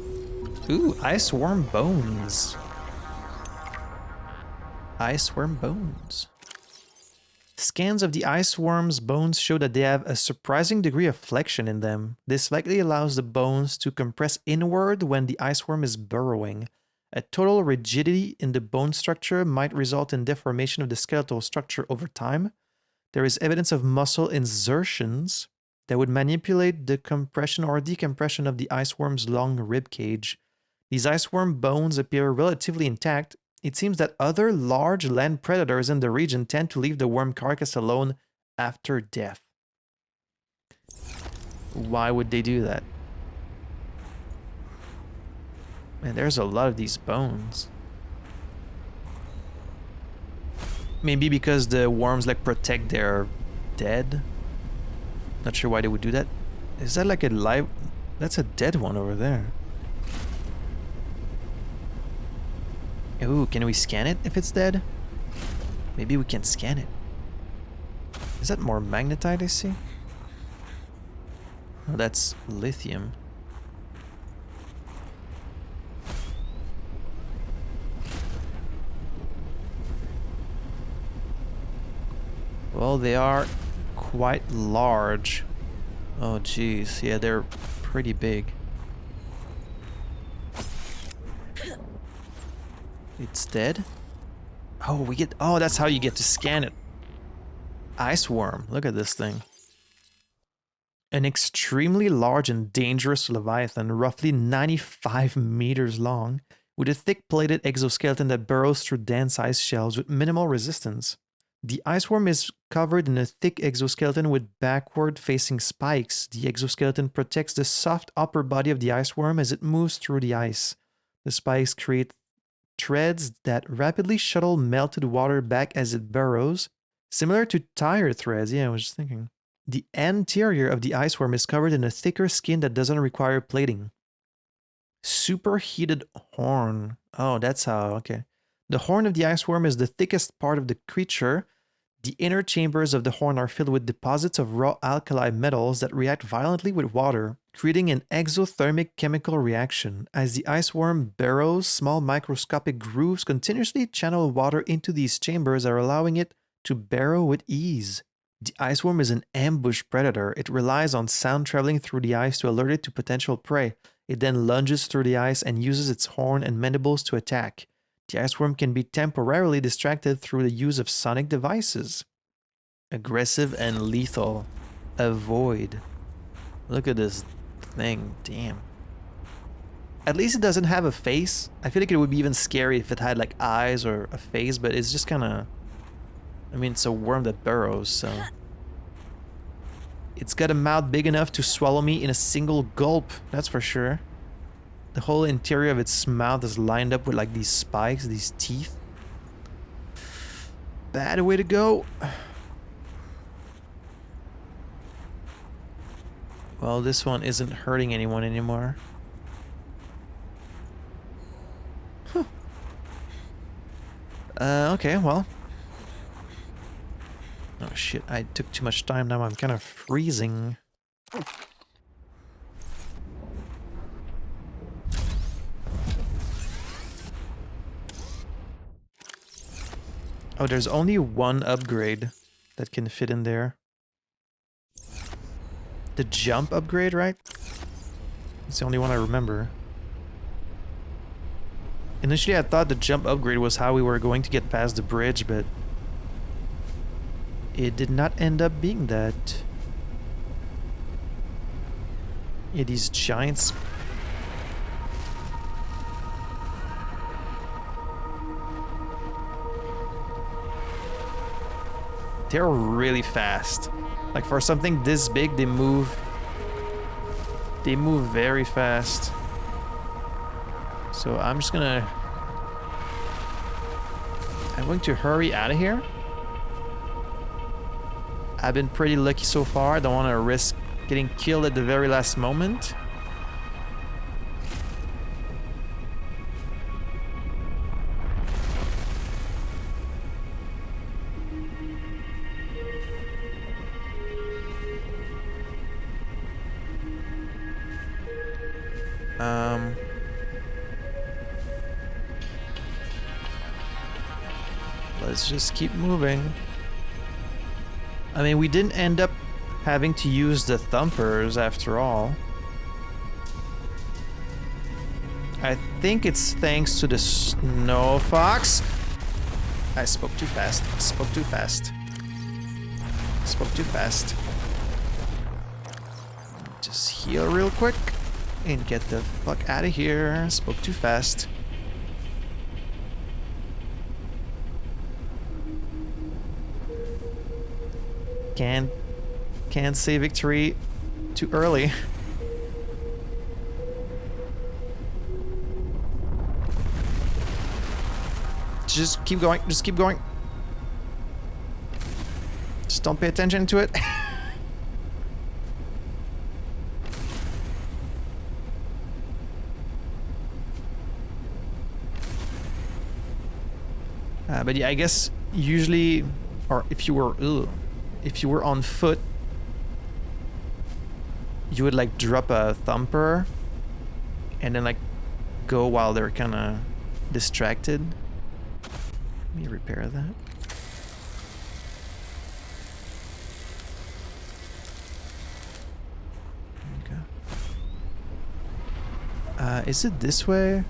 S1: Ooh, ice worm bones. Ice worm bones. Scans of the ice worm's bones show that they have a surprising degree of flexion in them. This likely allows the bones to compress inward when the ice worm is burrowing. A total rigidity in the bone structure might result in deformation of the skeletal structure over time. There is evidence of muscle insertions that would manipulate the compression or decompression of the ice worm's long rib cage. These ice worm bones appear relatively intact. It seems that other large land predators in the region tend to leave the worm carcass alone after death. Why would they do that? Man, there's a lot of these bones. Maybe because the worms like protect their dead? Not sure why they would do that. Is that like a live... That's a dead one over there. Ooh, can we scan it if it's dead? Maybe we can scan it. Is that more magnetite I see? Oh, that's lithium. Well, they are quite large. Oh, geez. Yeah, they're pretty big. It's dead? Oh, we get... Oh, that's how you get to scan it. Ice worm. Look at this thing. An extremely large and dangerous leviathan, roughly 95 meters long, with a thick-plated exoskeleton that burrows through dense ice shelves with minimal resistance. The ice worm is covered in a thick exoskeleton with backward-facing spikes. The exoskeleton protects the soft upper body of the ice worm as it moves through the ice. The spikes create threads that rapidly shuttle melted water back as it burrows, similar to tire threads. Yeah, I was just thinking. The anterior of the ice worm is covered in a thicker skin that doesn't require plating. Superheated horn. Oh, that's how, okay. The horn of the ice worm is the thickest part of the creature. The inner chambers of the horn are filled with deposits of raw alkali metals that react violently with water, creating an exothermic chemical reaction. As the ice worm burrows, small microscopic grooves continuously channel water into these chambers, are allowing it to burrow with ease. The ice worm is an ambush predator. It relies on sound traveling through the ice to alert it to potential prey. It then lunges through the ice and uses its horn and mandibles to attack. The ice worm can be temporarily distracted through the use of sonic devices. Aggressive and lethal. Avoid. Look at this thing. Damn. At least it doesn't have a face. I feel like it would be even scary if it had like eyes or a face, but it's just kind of... I mean, it's a worm that burrows, so... It's got a mouth big enough to swallow me in a single gulp, that's for sure. The whole interior of its mouth is lined up with like these spikes, these teeth. Bad way to go. Well, this one isn't hurting anyone anymore. Huh. Okay, well. Oh shit, I took too much time now, I'm kind of freezing. Oh, there's only one upgrade that can fit in there. The jump upgrade, right? It's the only one I remember. Initially, I thought the jump upgrade was how we were going to get past the bridge, but it did not end up being that. Yeah, these giants. They're really fast. Like for something this big, they move very fast. So I'm going to hurry out of here. I've been pretty lucky so far. I don't want to risk getting killed at the very last moment. Let's just keep moving. I mean, we didn't end up having to use the thumpers after all. I think it's thanks to the snow fox. I spoke too fast. Spoke too fast. Spoke too fast. Just heal real quick and get the fuck out of here. Spoke too fast. Can't say victory too early. Just keep going. Just keep going. Just don't pay attention to it. But yeah, I guess usually, or if you were on foot, you would like drop a thumper and then like go while they're kind of distracted. Let me repair that. Okay. Is it this way?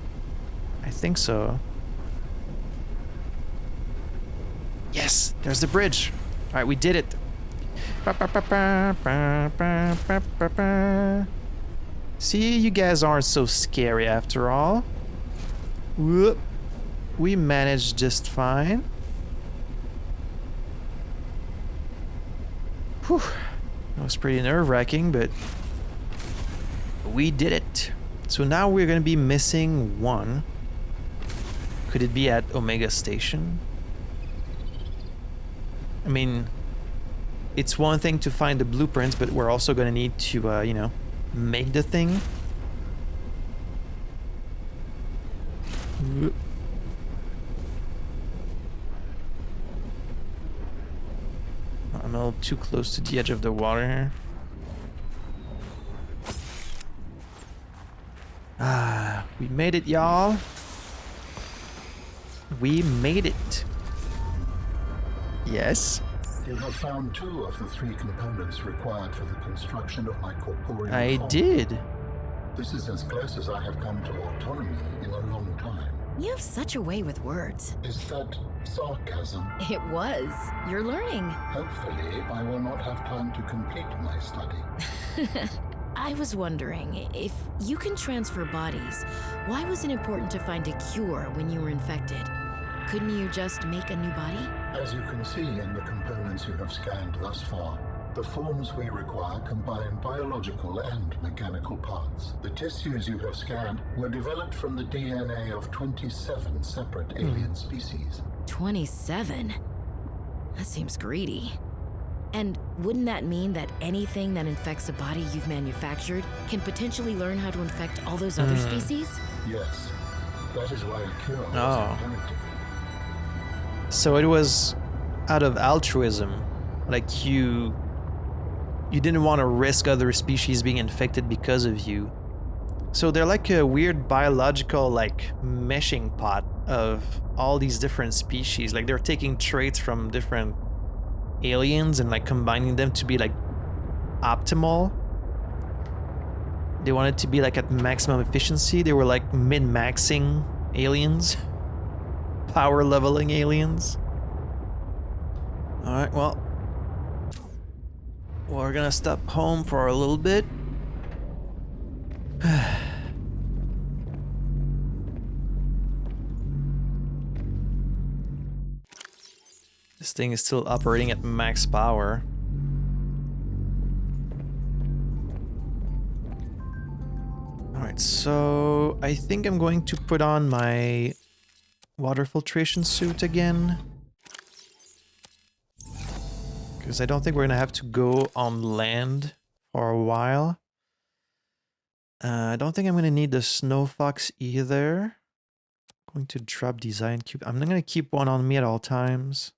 S1: I think so. Yes, there's the bridge. All right, we did it. See, you guys aren't so scary after all. Whoop. We managed just fine. Whew. That was pretty nerve-wracking, but we did it. So now we're gonna be missing one. Could it be at Omega Station? I mean, it's one thing to find the blueprints, but we're also gonna need to, you know, make the thing. Whoop. I'm a little too close to the edge of the water here. Ah, we made it, y'all. We made it. Yes.
S3: You have found 2 of the 3 components required for the construction of my corporeal
S1: I
S3: form.
S1: did.
S3: This is as close as I have come to autonomy in a long time.
S4: You have such a way with words.
S3: Is that sarcasm?
S4: It was. You're learning.
S3: Hopefully, I will not have time to complete my study.
S4: I was wondering, if you can transfer bodies, why was it important to find a cure when you were infected? Couldn't you just make a new body?
S3: As you can see in the components you have scanned thus far, the forms we require combine biological and mechanical parts. The tissues you have scanned were developed from the DNA of 27 separate alien species.
S4: 27? That seems greedy. And wouldn't that mean that anything that infects a body you've manufactured can potentially learn how to infect all those other species?
S3: Yes, that is why a cure was
S1: Oh.
S3: imperative.
S1: So it was out of altruism, like you didn't want to risk other species being infected because of you. So they're like a weird biological like meshing pot of all these different species. Like they're taking traits from different aliens and like combining them to be like optimal. They wanted to be like at maximum efficiency. They were like min-maxing aliens. Power leveling aliens. Alright, well, we're gonna stop home for a little bit. This thing is still operating at max power. Alright, so I think I'm going to put on my water filtration suit again. Because I don't think we're gonna have to go on land for a while. I don't think I'm gonna need the snow fox either. I'm going to drop design cube. I'm not gonna keep one on me at all times.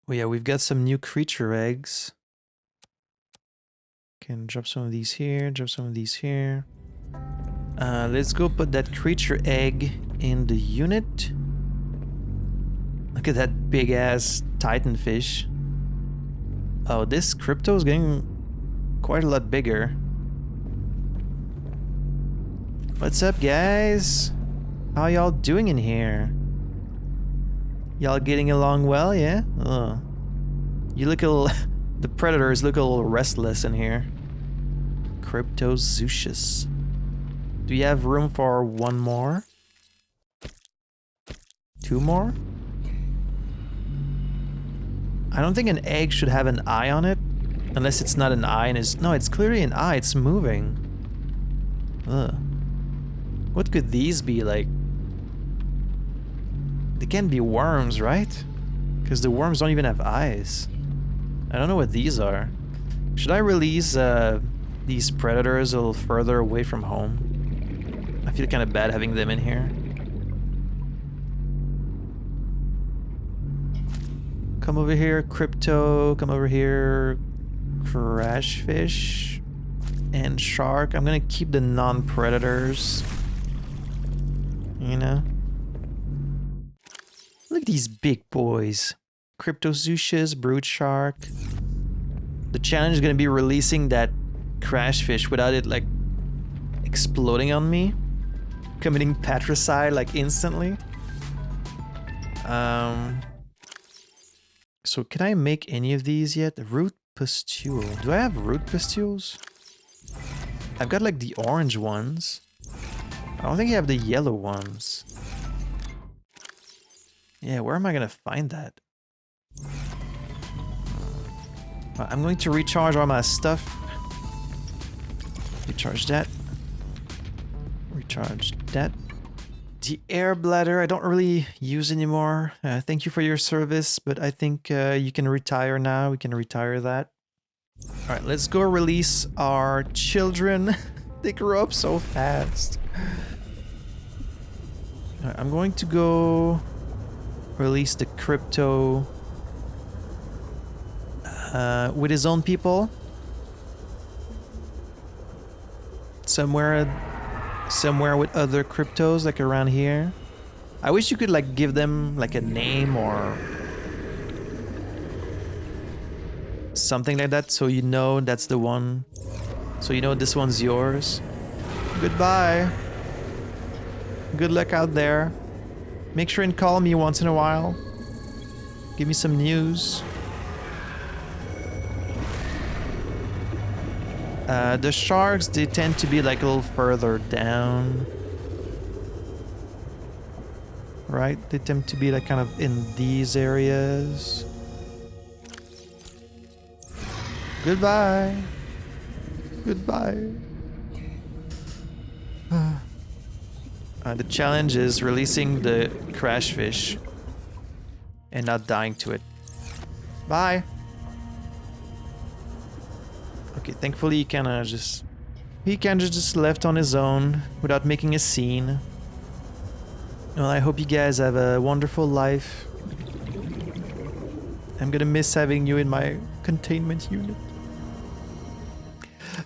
S1: Oh yeah, we've got some new creature eggs. Can drop some of these here, drop some of these here. Let's go put that creature egg in the unit. Look at that big ass titan fish. Oh, this crypto is getting quite a lot bigger. What's up, guys? How y'all doing in here? Y'all getting along well, yeah? Oh. You look a little... The predators look a little restless in here. Cryptozoocius. Do you have room for one more? Two more? I don't think an egg should have an eye on it. Unless it's not an eye and is... No, it's clearly an eye. It's moving. Ugh. What could these be like? They can't be worms, right? Because the worms don't even have eyes. I don't know what these are. Should I release these predators a little further away from home? I feel kind of bad having them in here. Come over here, crypto. Come over here, crash fish and shark. I'm gonna keep the non-predators. You know? Look at these big boys. Cryptozoocius, brood shark. The challenge is gonna be releasing that crash fish without it like exploding on me. Committing patricide like instantly. So can I make any of these yet? Root pustule. Do I have root pustules? I've got like the orange ones. I don't think I have the yellow ones. Yeah, where am I gonna find that? I'm going to recharge all my stuff. Recharge that. Recharge that. The air bladder I don't really use anymore. Thank you for your service, but I think you can retire now. We can retire that. Alright, let's go release our children. They grow up so fast. Right, I'm going to go release the crypto with his own people. Somewhere with other cryptos, like around here. I wish you could like give them like a name or something like that, so you know that's the one. So you know this one's yours. Goodbye. Good luck out there. Make sure and call me once in a while. Give me some news. The sharks, they tend to be like a little further down. Right? They tend to be like kind of in these areas. Goodbye. Goodbye. The challenge is releasing the crash fish and not dying to it. Bye. Okay, thankfully he kinda just left on his own without making a scene. Well, I hope you guys have a wonderful life. I'm gonna miss having you in my containment unit.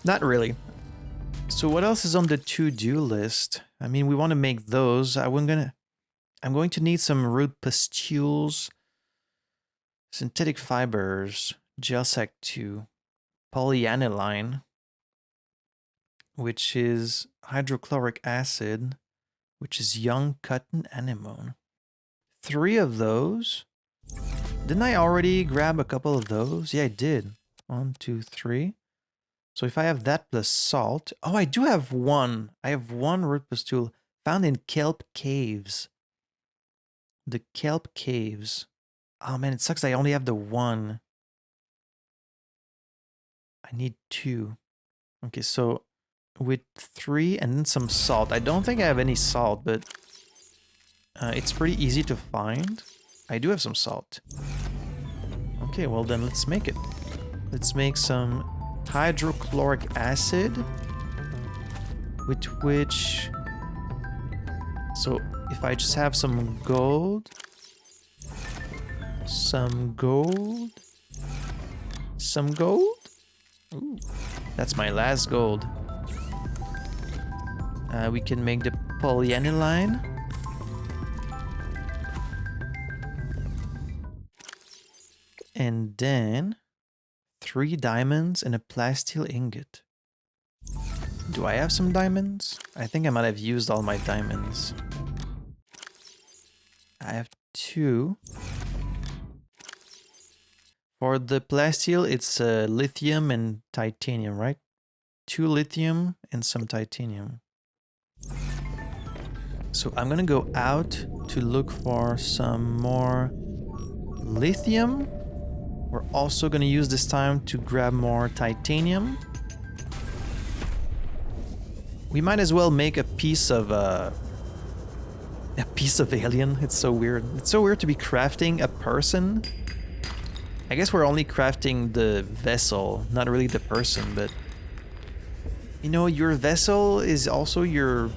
S1: Not really. So what else is on the to-do list? I mean, we want to make those. I'm going to need some root pustules, synthetic fibers, gel sac 2, polyaniline, which is hydrochloric acid, which is young cotton anemone. 3 of those. Didn't I already grab a couple of those? Yeah, I did. 1, 2, 3. So if I have that plus salt... Oh, I do have one. I have one root pustule found in kelp caves. The kelp caves. Oh man, it sucks I only have the one. I need 2. Okay, so with 3 and then some salt. I don't think I have any salt, but it's pretty easy to find. I do have some salt. Okay, well then let's make it. Let's make some hydrochloric acid, with which... So if I just have some gold, some gold, some gold. Ooh, That's my last gold. We can make the polyaniline. And then 3 diamonds and a plasteel ingot. Do I have some diamonds? I think I might have used all my diamonds. I have 2. For the plasteel, it's lithium and titanium, right? 2 lithium and some titanium. So I'm gonna go out to look for some more lithium. We're also gonna use this time to grab more titanium. We might as well make a piece of alien. It's so weird. It's so weird to be crafting a person. I guess we're only crafting the vessel, not really the person, but you know, your vessel is also your...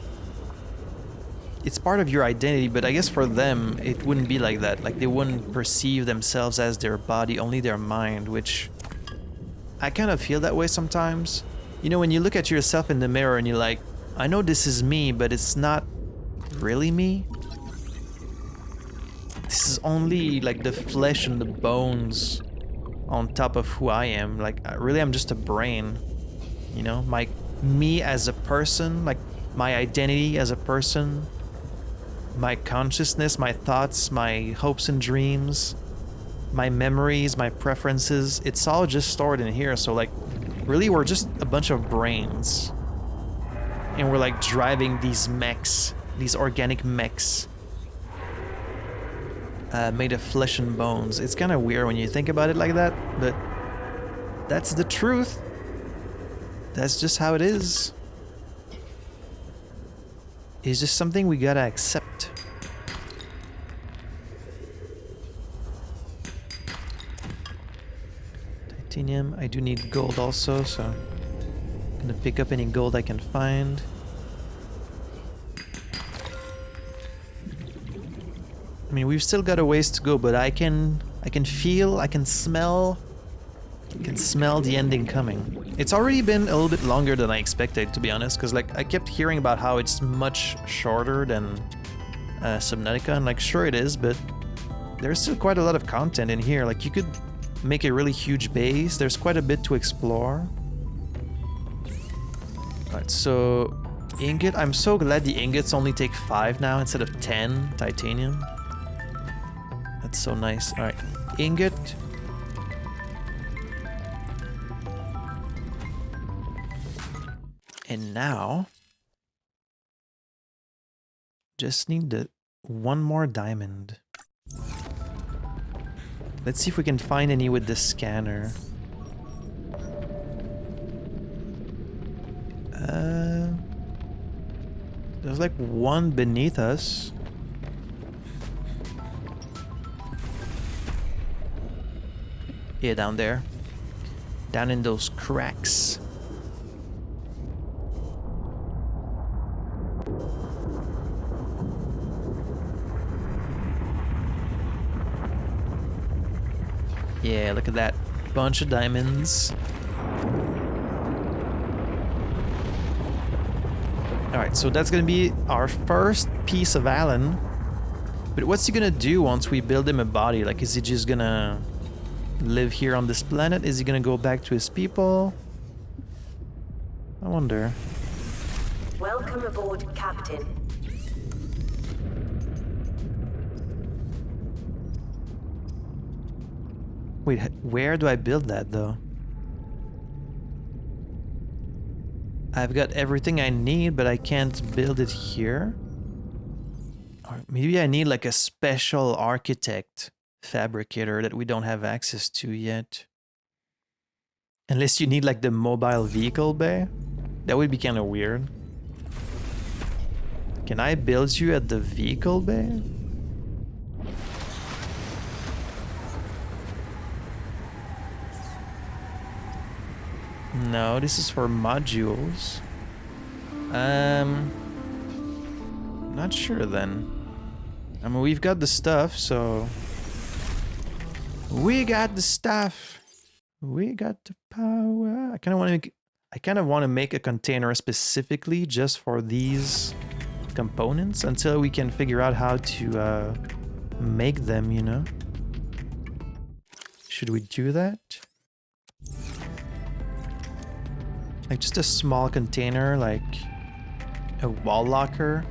S1: It's part of your identity, but I guess for them, it wouldn't be like that. Like, they wouldn't perceive themselves as their body, only their mind, which I kind of feel that way sometimes. You know, when you look at yourself in the mirror and you're like, I know this is me, but it's not really me. This is only like the flesh and the bones on top of who I am. Like, really, I'm just a brain. You know, me as a person, like my identity as a person, my consciousness, my thoughts, my hopes and dreams, my memories, my preferences, it's all just stored in here. So like, really, we're just a bunch of brains. And we're like driving these mechs, these organic mechs made of flesh and bones. It's kind of weird when you think about it like that, but that's the truth. That's just how it is. It's just something we gotta accept. Titanium. I do need gold also, so I'm gonna pick up any gold I can find. I mean, we've still got a ways to go, but I can feel, I can smell the ending coming. It's already been a little bit longer than I expected, to be honest, because like I kept hearing about how it's much shorter than Subnautica, and like sure it is, but there's still quite a lot of content in here. Like you could make a really huge base. There's quite a bit to explore. Alright, so ingot. I'm so glad the ingots only take 5 now instead of 10 titanium. That's so nice. Alright, ingot. And now, just need the 1 more diamond. Let's see if we can find any with the scanner. There's like 1 beneath us. Yeah, down there. Down in those cracks. Yeah, look at that. Bunch of diamonds. Alright, so that's gonna be our first piece of Alan. But what's he gonna do once we build him a body? Like, is he just gonna live here on this planet? Is he gonna go back to his people? I wonder.
S2: Welcome aboard, Captain.
S1: Wait, where do I build that though? I've got everything I need, but I can't build it here. Or maybe I need like a special architect fabricator that we don't have access to yet. Unless you need like the mobile vehicle bay. That would be kind of weird. Can I build you at the vehicle bay? No, this is for modules. Not sure then. I mean, we've got the stuff, so... We got the stuff! We got the power! I kind of want to make... I kind of want to make a container specifically just for these components until we can figure out how to make them, you know? Should we do that? Like just a small container, like a wall locker.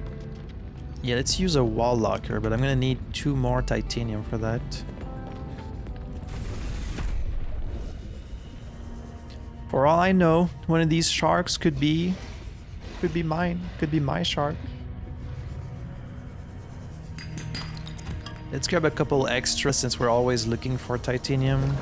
S1: Yeah, let's use a wall locker, but I'm gonna need 2 more titanium for that. For all I know, one of these sharks could be mine, could be my shark. Let's grab a couple extra since we're always looking for titanium.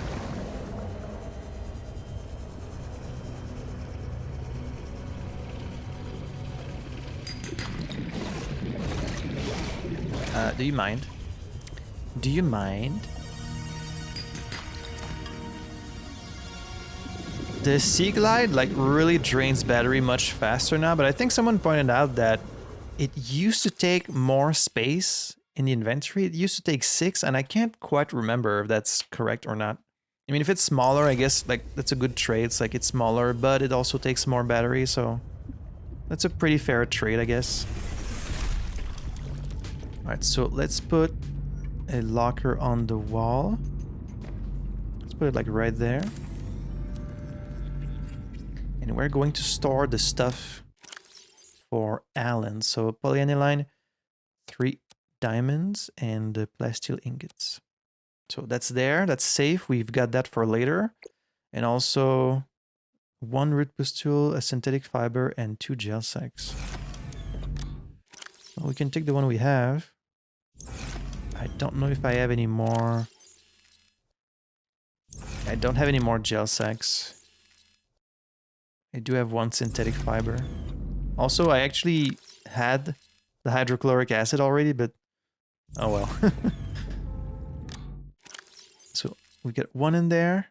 S1: Do you mind? Do you mind? The Sea Glide like really drains battery much faster now, but I think someone pointed out that it used to take more space in the inventory. It used to take 6, and I can't quite remember if that's correct or not. I mean, if it's smaller, I guess like that's a good trade. It's like it's smaller, but it also takes more battery, so that's a pretty fair trade, I guess. Alright, so let's put a locker on the wall. Let's put it like right there. And we're going to store the stuff for Alan. So polyaniline, 3 diamonds, and plasteel ingots. So that's there, that's safe. We've got that for later. And also 1 root pustule, a synthetic fiber, and 2 gel sacks. Well, we can take the one we have. I don't know if I have any more. I don't have any more gel sacks. I do have 1 synthetic fiber. Also, I actually had the hydrochloric acid already, but oh well. So we got 1 in there,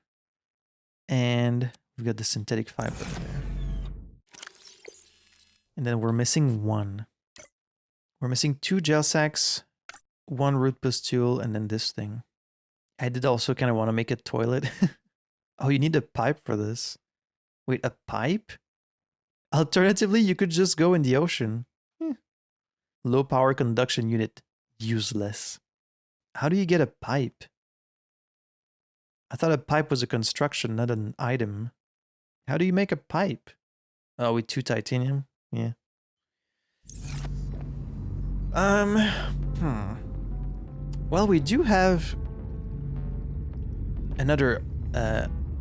S1: and we've got the synthetic fiber in there. And then we're missing 1. We're missing 2 gel sacks, 1 root pustule, and then this thing. I did also kind of want to make a toilet. Oh, you need a pipe for this. Wait, a pipe? Alternatively, you could just go in the ocean. Low power conduction unit. Useless. How do you get a pipe? I thought a pipe was a construction, not an item. How do you make a pipe? Oh, with 2 titanium? Yeah. Well, we do have another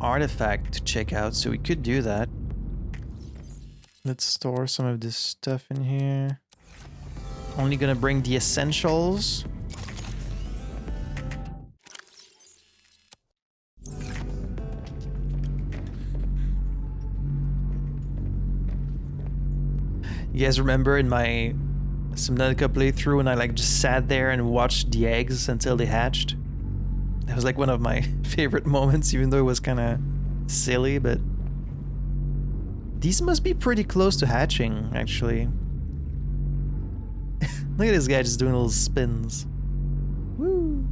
S1: artifact to check out, so we could do that. Let's store some of this stuff in here. Only gonna bring the essentials. You guys remember in my Subnautica playthrough when I like just sat there and watched the eggs until they hatched? That was like one of my favorite moments, even though it was kind of silly, but these must be pretty close to hatching, actually. Look at this guy just doing little spins. Woo!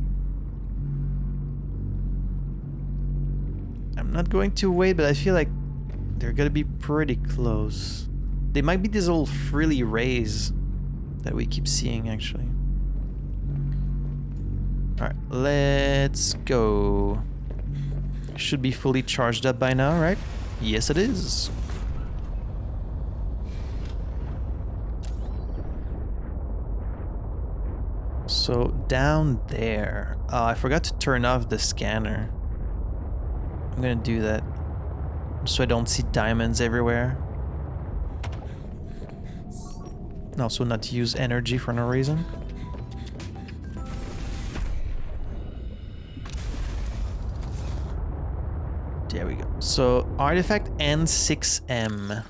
S1: I'm not going to wait, but I feel like they're gonna be pretty close. They might be these little frilly rays that we keep seeing, actually. Alright, let's go. Should be fully charged up by now, right? Yes, it is. So down there. Oh, I forgot to turn off the scanner. I'm gonna do that so I don't see diamonds everywhere. And also not use energy for no reason. There we go. So artifact N6M.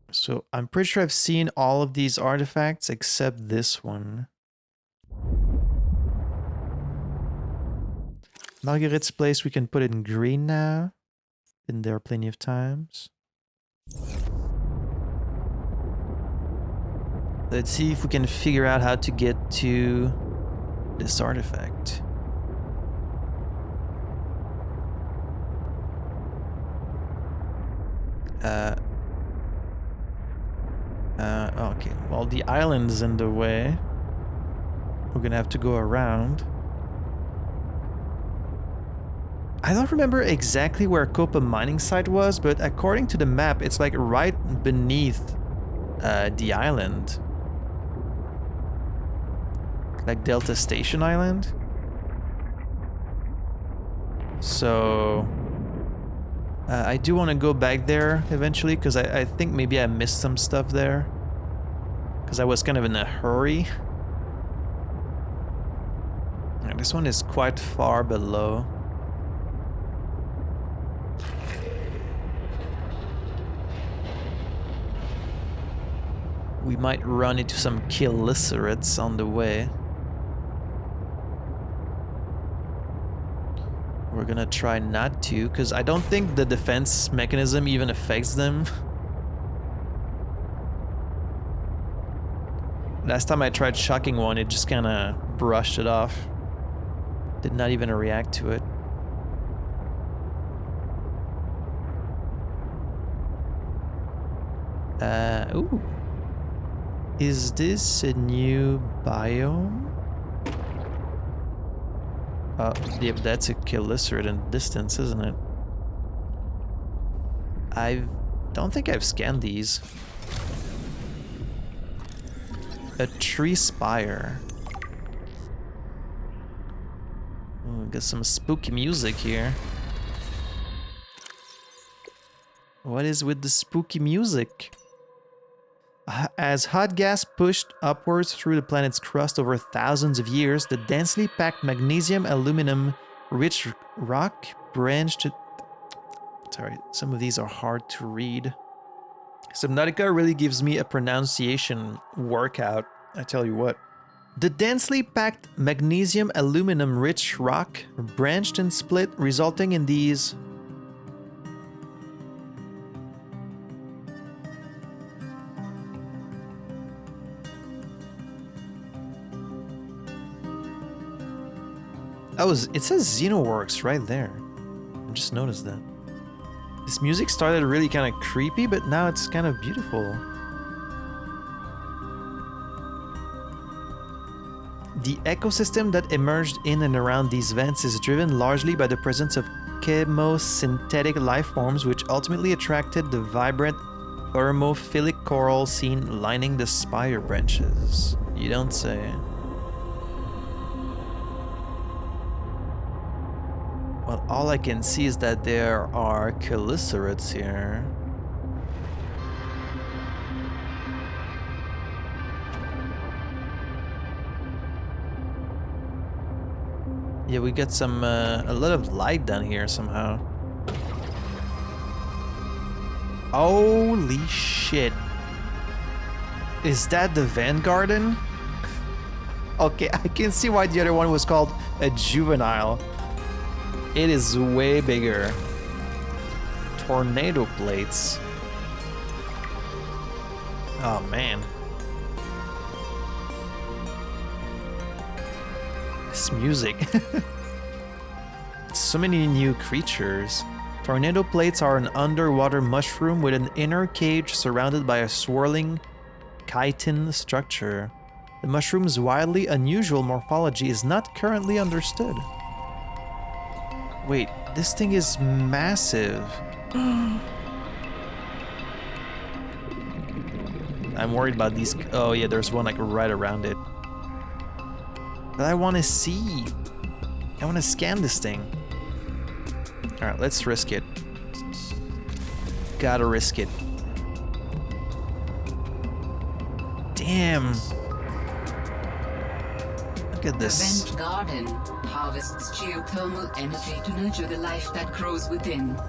S1: So I'm pretty sure I've seen all of these artifacts except this one. Marguerite's place, we can put it in green now. Been there plenty of times. Let's see if we can figure out how to get to this artifact. Okay, well, the island's in the way. We're gonna have to go around. I don't remember exactly where Koppa Mining Site was, but according to the map, it's like right beneath the island. Like Delta Station Island. So I do want to go back there eventually, because I think maybe I missed some stuff there. Because I was kind of in a hurry. And this one is quite far below. We might run into some chelicerates on the way. We're gonna try not to, because I don't think the defense mechanism even affects them. Last time I tried shocking one, it just kind of brushed it off. Did not even react to it. Ooh. Is this a new biome? Yep, that's a chelicerate in distance, isn't it? I don't think I've scanned these. A tree spire. Ooh, got some spooky music here. What is with the spooky music? As hot gas pushed upwards through the planet's crust over thousands of years, the densely packed magnesium aluminum rich rock branched. Sorry, some of these are hard to read. Subnautica really gives me a pronunciation workout, I tell you what. The densely packed magnesium aluminum rich rock branched and split, resulting in these. Oh, it says Xenoworks right there. I just noticed that. This music started really kind of creepy, but now it's kind of beautiful. The ecosystem that emerged in and around these vents is driven largely by the presence of chemosynthetic life forms, which ultimately attracted the vibrant thermophilic coral seen lining the spire branches. You don't say. Well, all I can see is that there are chelicerates here. Yeah, we got some, a lot of light down here somehow. Holy shit. Is that the Vanguardin? Okay, I can see why the other one was called a juvenile. It is way bigger. Tornado plates. Oh man. This music. So many new creatures. Tornado plates are an underwater mushroom with an inner cage surrounded by a swirling chitin structure. The mushroom's wildly unusual morphology is not currently understood. Wait, this thing is massive. I'm worried about these. Oh yeah, there's one like right around it. But I want to see. I want to scan this thing. Alright, let's risk it. Gotta risk it. Damn. Look at this.
S5: The vent garden harvests geothermal energy to nurture the life that grows within.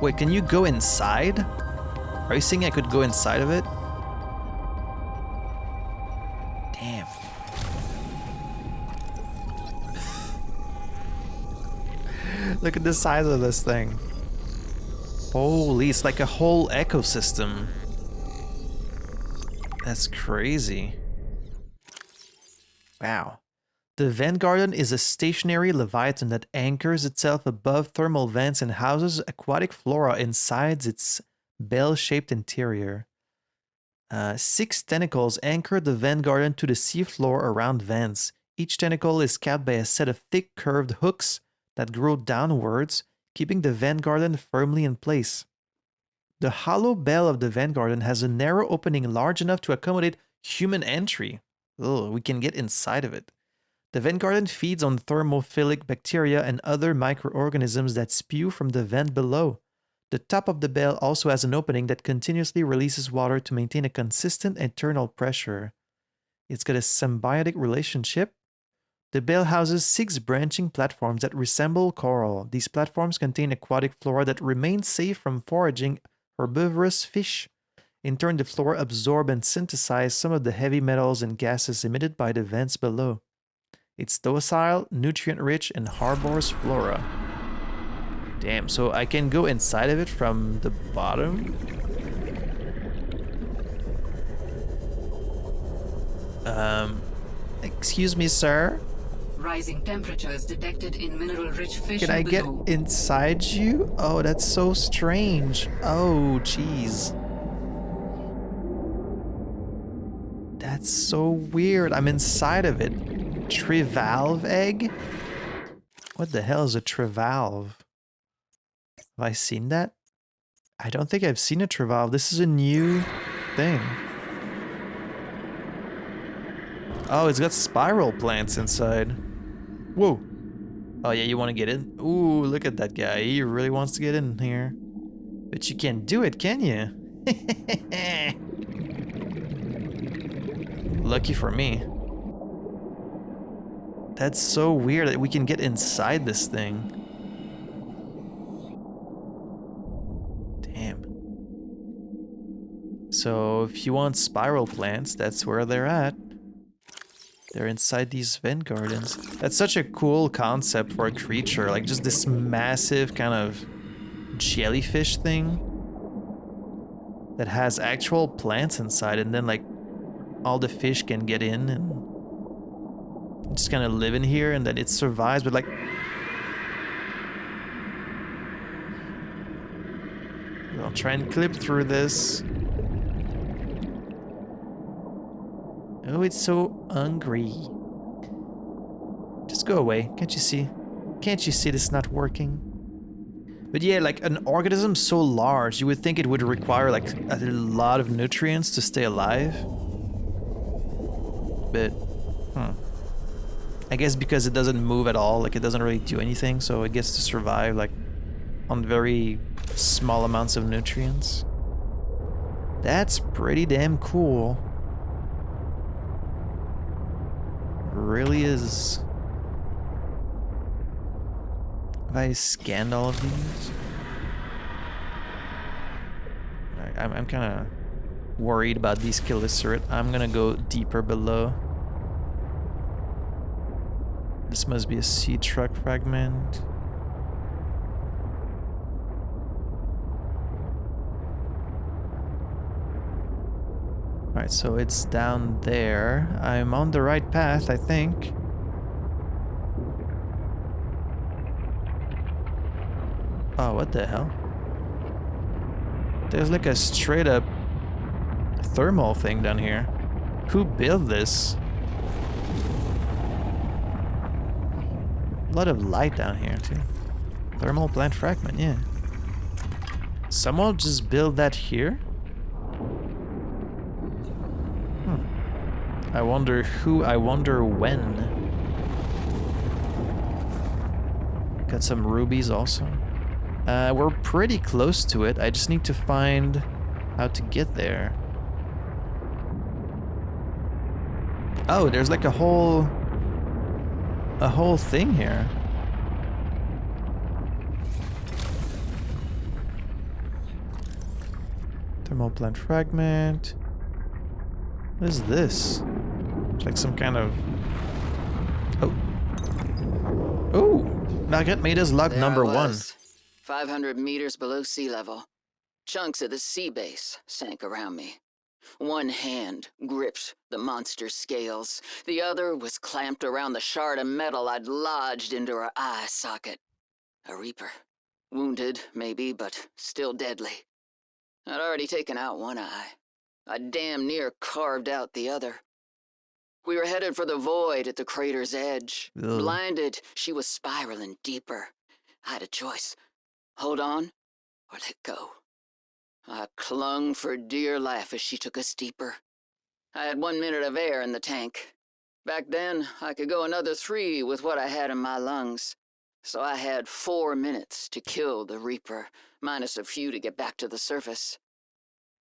S1: Wait, can you go inside? Are you saying I could go inside of it? Damn. Look at the size of this thing. Holy, it's like a whole ecosystem. That's crazy. Wow. The Vanguardin is a stationary leviathan that anchors itself above thermal vents and houses aquatic flora inside its bell-shaped interior. 6 tentacles anchor the vent garden to the seafloor around vents. Each tentacle is capped by a set of thick curved hooks that grow downwards, keeping the vent garden firmly in place. The hollow bell of the vent garden has a narrow opening large enough to accommodate human entry. Oh, we can get inside of it. The vent garden feeds on thermophilic bacteria and other microorganisms that spew from the vent below. The top of the bell also has an opening that continuously releases water to maintain a consistent internal pressure. It's got a symbiotic relationship. The bell houses 6 branching platforms that resemble coral. These platforms contain aquatic flora that remain safe from foraging herbivorous fish. In turn, the flora absorb and synthesize some of the heavy metals and gases emitted by the vents below. It's docile, nutrient-rich, and harbors flora. Damn, so I can go inside of it from the bottom? Excuse me, sir?
S5: Rising temperatures detected in mineral-rich fish
S1: Can I get
S5: below.
S1: inside you? Oh, that's so strange. Oh, jeez. That's so weird. I'm inside of it. Trivalve egg? What the hell is a trivalve? Have I seen that? I don't think I've seen a trivalve. This is a new thing. Oh, it's got spiral plants inside. Whoa. Oh yeah, you want to get in? Ooh, look at that guy. He really wants to get in here. But you can't do it, can you? Lucky for me. That's so weird that we can get inside this thing. Damn. So if you want spiral plants, that's where they're at. They're inside these vent gardens. That's such a cool concept for a creature, like just this massive kind of jellyfish thing that has actual plants inside, and then like all the fish can get in and just kind of live in here, and then it survives, but like I'll try and clip through this. Oh, it's so hungry. Just go away. Can't you see? Can't you see this is not working? But yeah, like an organism so large, you would think it would require like a lot of nutrients to stay alive. But, I guess because it doesn't move at all, like it doesn't really do anything, so it gets to survive like on very small amounts of nutrients. That's pretty damn cool. Really is. Have I scanned all of these? I'm kind of worried about these chelicerates. I'm gonna go deeper below. This must be a sea truck fragment. Alright, so it's down there. I'm on the right path, I think. Oh, what the hell? There's like a straight up thermal thing down here. Who built this? A lot of light down here too. Thermal plant fragment, yeah. Someone just built that here? I wonder who, I wonder when. Got some rubies also. We're pretty close to it. I just need to find how to get there. Oh, there's like a whole thing here. Thermal plant fragment. What is this? It's like some kind of... Oh. Oh! Nugget made us log
S6: There
S1: number
S6: I
S1: 1.
S6: was, 500 meters below sea level. Chunks of the sea base sank around me. One hand gripped the monster's scales. The other was clamped around the shard of metal I'd lodged into her eye socket. A reaper. Wounded, maybe, but still deadly. I'd already taken out one eye. I damn near carved out the other. We were headed for the void at the crater's edge.
S1: Ugh.
S6: Blinded, she was spiraling deeper. I had a choice. Hold on or let go. I clung for dear life as she took us deeper. I had 1 minute of air in the tank. Back then, I could go another 3 with what I had in my lungs. So I had 4 minutes to kill the Reaper, minus a few to get back to the surface.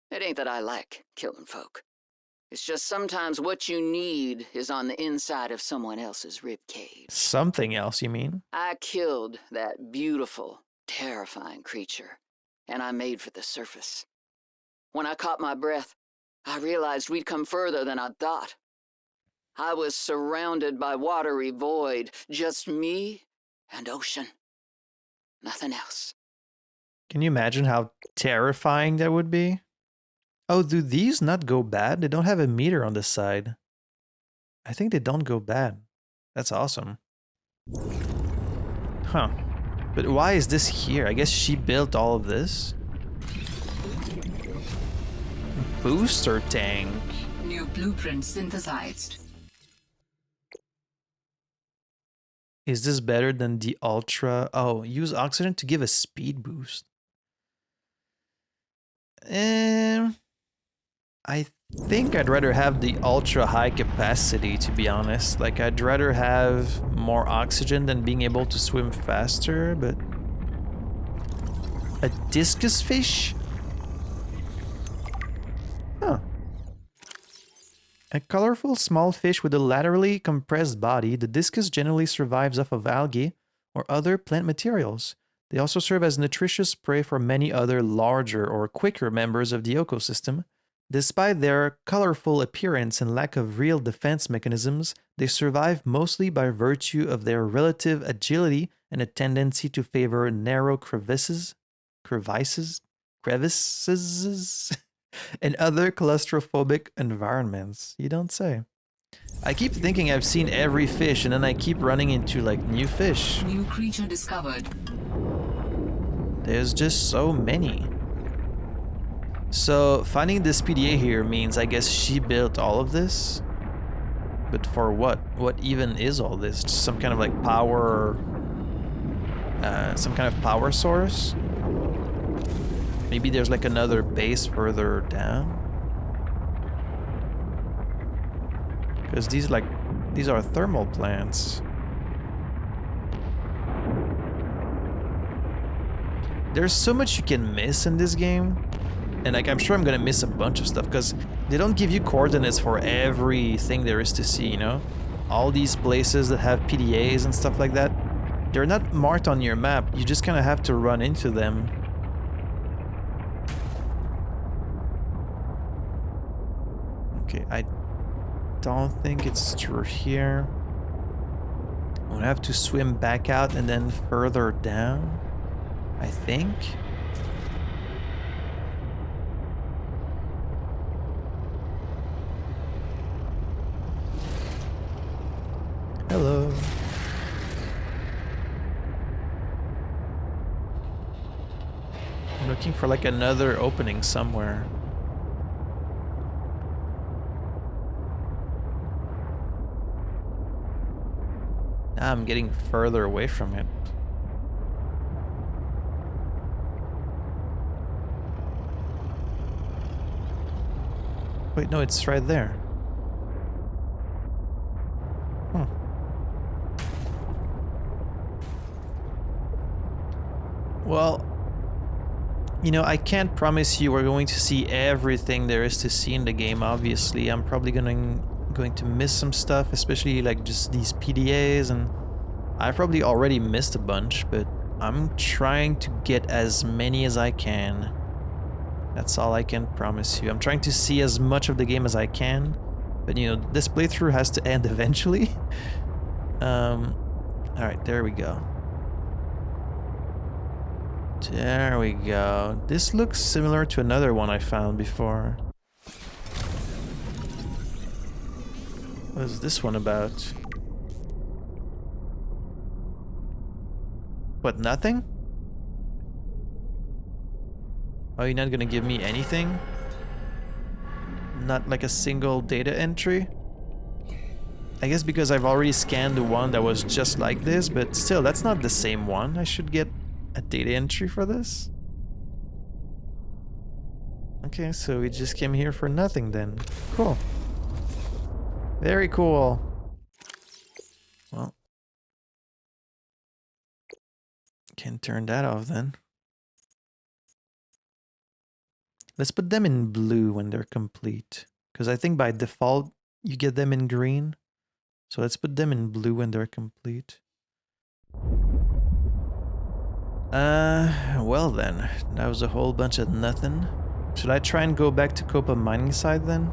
S6: It ain't that I like killing folk. It's just sometimes what you need is on the inside of someone else's ribcage.
S1: Something else, you mean?
S6: I killed that beautiful, terrifying creature, and I made for the surface. When I caught my breath, I realized we'd come further than I'd thought. I was surrounded by watery void, just me and ocean. Nothing else.
S1: Can you imagine how terrifying that would be? Oh, do these not go bad? They don't have a meter on this side. I think they don't go bad. That's awesome. Huh. But why is this here? I guess she built all of this. Booster tank.
S5: New blueprint synthesized.
S1: Is this better than the Ultra? Oh, use oxygen to give a speed boost. I think I'd rather have the ultra high capacity, to be honest. Like, I'd rather have more oxygen than being able to swim faster, but... A discus fish? Huh. A colorful small fish with a laterally compressed body, the discus generally survives off of algae or other plant materials. They also serve as nutritious prey for many other larger or quicker members of the ecosystem. Despite their colorful appearance and lack of real defense mechanisms, they survive mostly by virtue of their relative agility and a tendency to favor narrow crevices, and other claustrophobic environments. You don't say. I keep thinking I've seen every fish, and then I keep running into, like, new fish.
S5: New creature discovered.
S1: There's just so many. So, finding this PDA here means, I guess, she built all of this? But for what? What even is all this? Just some kind of, like, power... some kind of power source? Maybe there's, like, another base further down? Because these are thermal plants. There's so much you can miss in this game. And, like, I'm sure I'm gonna miss a bunch of stuff because they don't give you coordinates for everything there is to see, you know? All these places that have PDAs and stuff like that, they're not marked on your map. You just kind of have to run into them. Okay, I don't think it's through here. I'm gonna have to swim back out and then further down, I think. Hello. I'm looking for like another opening somewhere. Now I'm getting further away from it. Wait, no, it's right there. Huh. Well, you know, I can't promise you we're going to see everything there is to see in the game, obviously. I'm probably going to miss some stuff, especially like just these PDAs, and I probably already missed a bunch, but I'm trying to get as many as I can. That's all I can promise you. I'm trying to see as much of the game as I can, but you know, this playthrough has to end eventually. Alright, there we go. There we go. This looks similar to another one I found before. What is this one about? What, nothing? Oh, you're not gonna give me anything? Not like a single data entry? I guess because I've already scanned the one that was just like this, but still, that's not the same one. I should get a data entry for this. Okay, so we just came here for nothing then. Cool. Very cool. Well, can turn that off then. Let's put them in blue when they're complete. Because I think by default, you get them in green. So let's put them in blue when they're complete. Well then. That was a whole bunch of nothing. Should I try and go back to Koppa Mining Site then?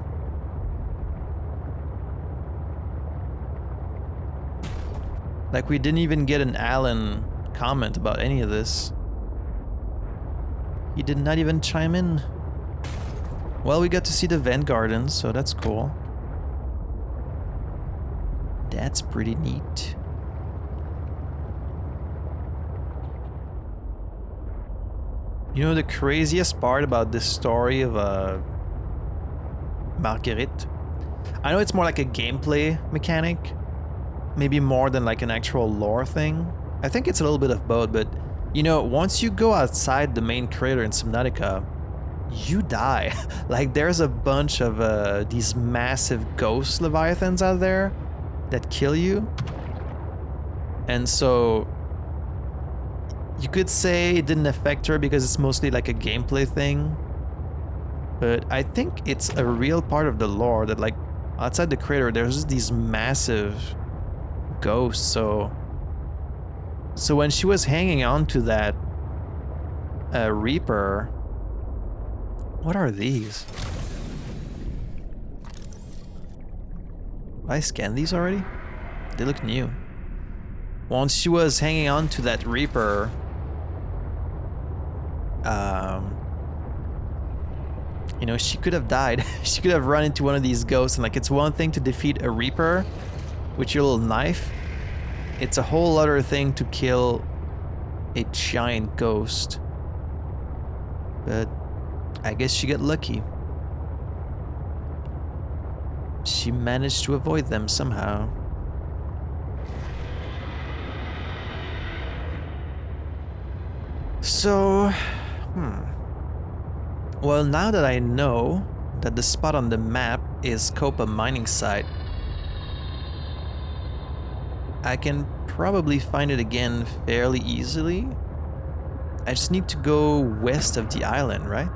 S1: Like, we didn't even get an Alan comment about any of this. He did not even chime in. Well, we got to see the vent gardens, so that's cool. That's pretty neat. You know the craziest part about this story of Marguerite? I know it's more like a gameplay mechanic. Maybe more than like an actual lore thing. I think it's a little bit of both, but you know, once you go outside the main crater in Subnautica, you die. Like, there's a bunch of these massive ghost leviathans out there that kill you. And so you could say it didn't affect her because it's mostly like a gameplay thing. But I think it's a real part of the lore that, like, outside the crater, there's just these massive ghosts. So when she was hanging on to that Reaper, what are these? Did I scan these already? They look new. Once she was hanging on to that Reaper, you know, she could have died. She could have run into one of these ghosts, and like, it's one thing to defeat a Reaper with your little knife. It's a whole other thing to kill a giant ghost. But I guess she got lucky. She managed to avoid them somehow. So, well, now that I know that the spot on the map is Koppa Mining Site, I can probably find it again fairly easily. I just need to go west of the island, right?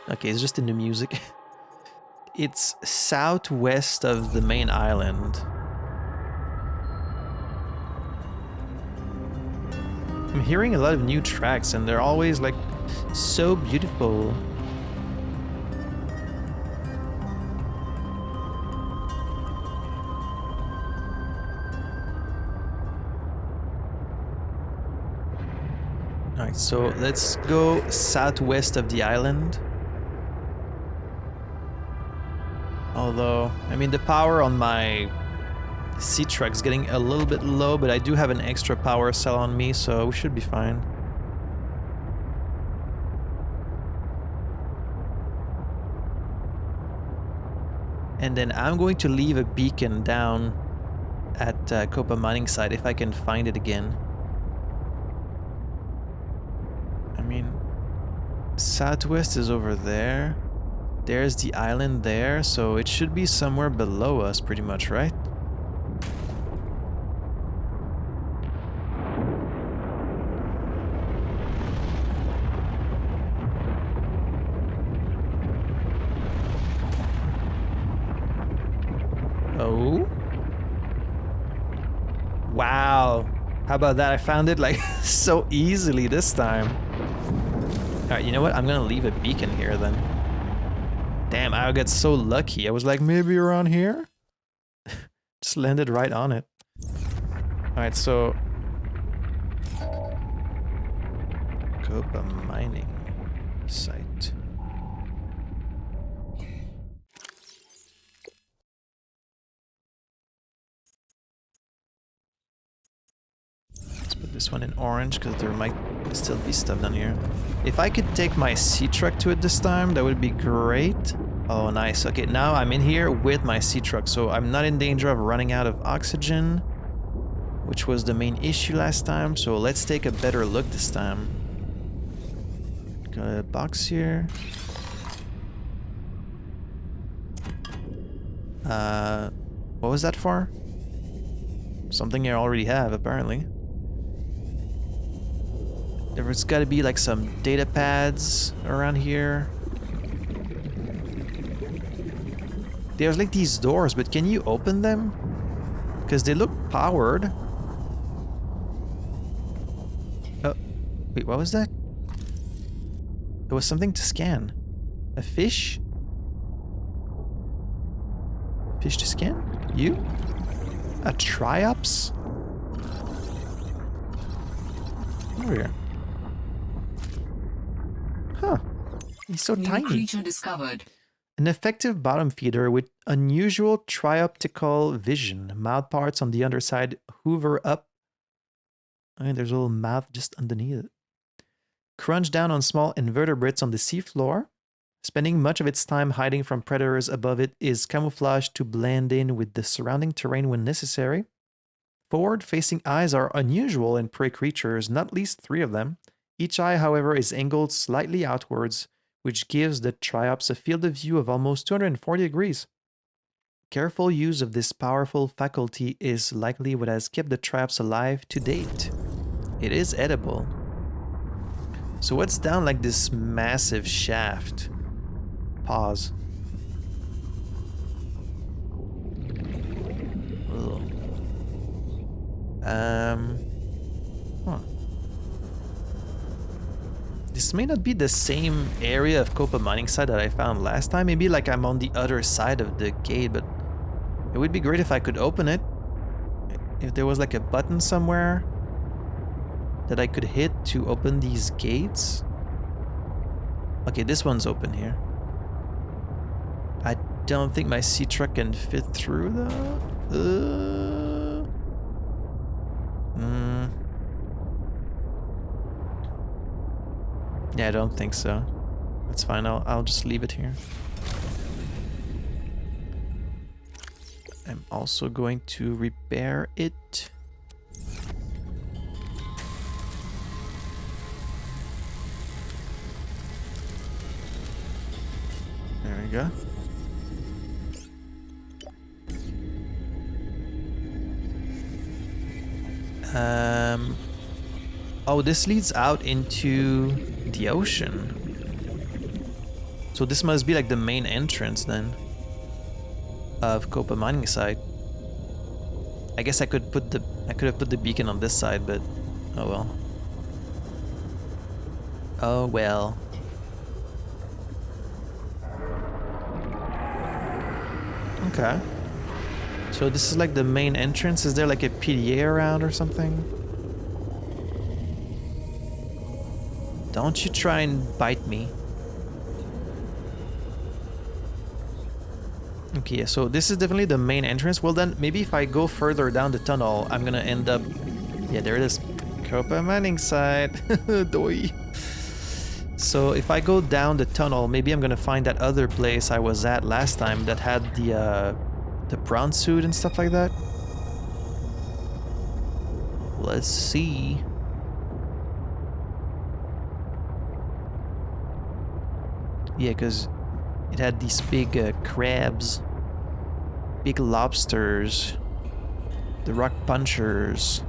S1: Okay, it's just in the music. It's southwest of the main island. I'm hearing a lot of new tracks, and they're always like so beautiful. Alright, so let's go southwest of the island. Although, I mean, the power on my C-Truck is getting a little bit low, but I do have an extra power cell on me, so we should be fine. And then I'm going to leave a beacon down at Koppa Mining Site if I can find it again. I mean, southwest is over there. There's the island there, so it should be somewhere below us pretty much, right? Oh. Wow. How about that? I found it like so easily this time. Alright, you know what? I'm gonna leave a beacon here then. Damn, I got so lucky. I was like, maybe around here? Just landed right on it. Alright, so... Koppa Mining Site. Let's put this one in orange, because there might Still be stuff down here. If I could take my sea truck to it this time, that would be great. Oh, nice. Okay, now I'm in here with my sea truck, so I'm not in danger of running out of oxygen, which was the main issue last time. So let's take a better look this time. Got a box here. What was that for? Something I already have, apparently. There's got to be like some data pads around here. There's like these doors, but can you open them? Because they look powered. Oh, wait, what was that? There was something to scan. A fish? Fish to scan? You? A triops? Over here. Huh. He's so
S5: New
S1: tiny.
S5: creature discovered.
S1: An effective bottom feeder with unusual trioptical vision. Mouth parts on the underside hoover up. And there's a little mouth just underneath it. Crunch down on small invertebrates on the seafloor. Spending much of its time hiding from predators above it is camouflaged to blend in with the surrounding terrain when necessary. Forward-facing eyes are unusual in prey creatures, not least 3 of them. Each eye, however, is angled slightly outwards, which gives the triops a field of view of almost 240 degrees. Careful use of this powerful faculty is likely what has kept the triops alive to date. It is edible. So what's down like this massive shaft? Pause. Ugh. Huh. This may not be the same area of Koppa Mining Site that I found last time. Maybe like I'm on the other side of the gate, but it would be great if I could open it. If there was like a button somewhere that I could hit to open these gates. Okay, this one's open here. I don't think my sea truck can fit through though. Yeah, I don't think so. That's fine. I'll just leave it here. I'm also going to repair it. There we go. Oh, this leads out into the ocean. So this must be like the main entrance then of Koppa Mining Site. I guess I could have put the beacon on this side, but oh well. Oh well. Okay. So this is like the main entrance. Is there like a PDA around or something? Don't you try and bite me. Okay, so this is definitely the main entrance. Well then, maybe if I go further down the tunnel, I'm gonna end up... Yeah, there it is. Koppa Mining Site. Doi. So if I go down the tunnel, maybe I'm gonna find that other place I was at last time that had the prawn suit and stuff like that. Let's see. Yeah, because it had these big crabs, big lobsters, the rock punchers.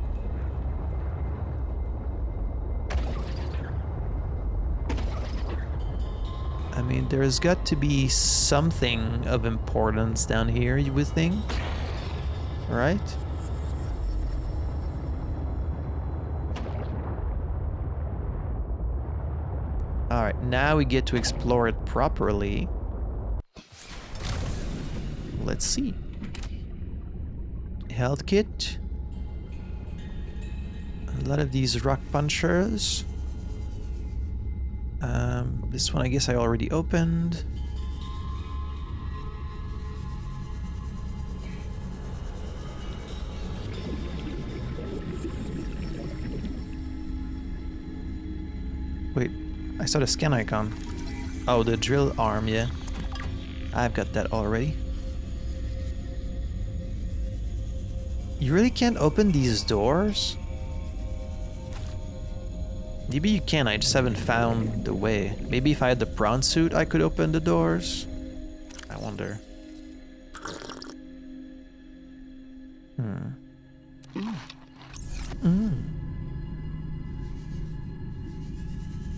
S1: I mean, there's got to be something of importance down here, you would think, right? Alright, now we get to explore it properly. Let's see. Health kit. A lot of these rock punchers. This one I guess I already opened. Wait, I saw the scan icon. Oh, the drill arm, yeah. I've got that already. You really can't open these doors? Maybe you can, I just haven't found the way. Maybe if I had the prawn suit, I could open the doors? I wonder.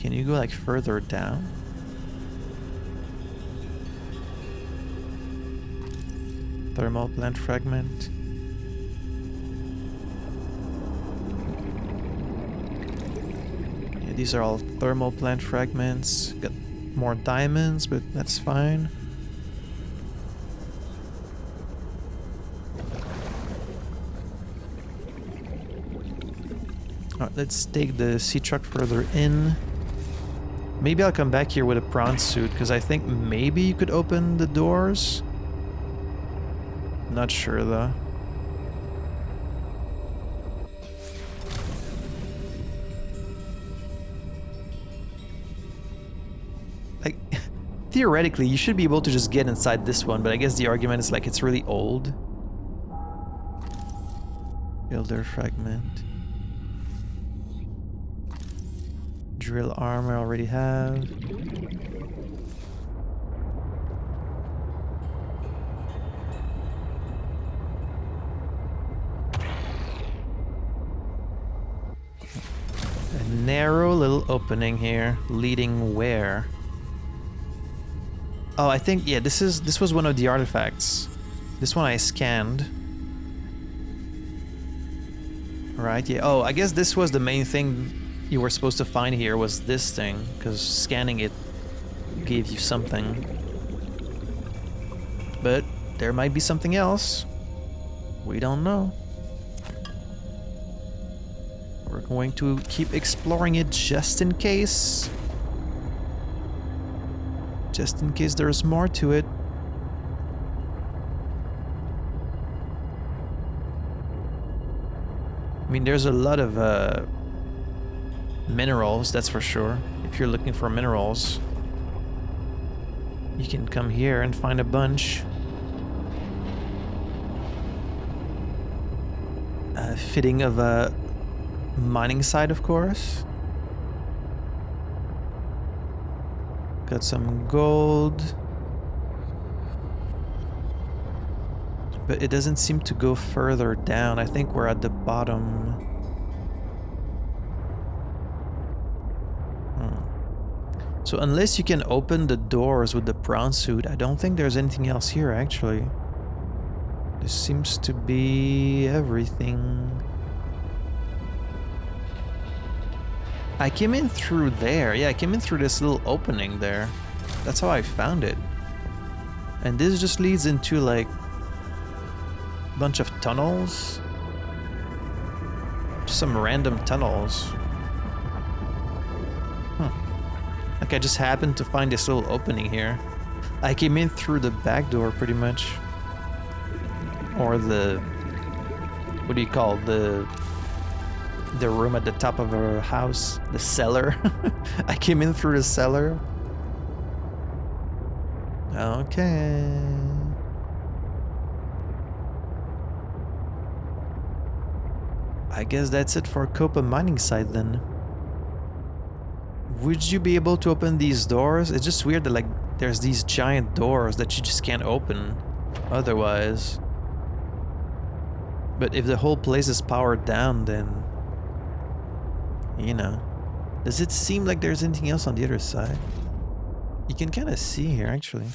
S1: Can you go like further down? Thermal plant fragment. Yeah, these are all thermal plant fragments. Got more diamonds, but that's fine. Alright, let's take the sea truck further in. Maybe I'll come back here with a prawn suit, because I think maybe you could open the doors. Not sure though. Like, theoretically, you should be able to just get inside this one, but I guess the argument is like it's really old. Builder fragment. Drill armor I already have. A narrow little opening here, leading where? Oh, I think yeah, this was one of the artifacts. This one I scanned. Right, yeah. Oh, I guess this was the main thing you were supposed to find here, was this thing, because scanning it gave you something. But there might be something else. We don't know. We're going to keep exploring it just in case. Just in case there's more to it. I mean, there's a lot of minerals, that's for sure. If you're looking for minerals, you can come here and find a bunch. Fitting of a mining site, of course. Got some gold. But it doesn't seem to go further down. I think we're at the bottom. So unless you can open the doors with the prawn suit, I don't think there's anything else here, actually. This seems to be everything. I came in through there. Yeah, I came in through this little opening there. That's how I found it. And this just leads into like a bunch of tunnels. Just some random tunnels. Like I just happened to find this little opening here. I came in through the back door pretty much. Or the... what do you call the room at the top of a house? The cellar. I came in through the cellar. Okay. I guess that's it for Koppa Mining Site then. Would you be able to open these doors? It's just weird that like there's these giant doors that you just can't open otherwise. But if the whole place is powered down, then you know. Does it seem like there's anything else on the other side? You can kind of see here actually.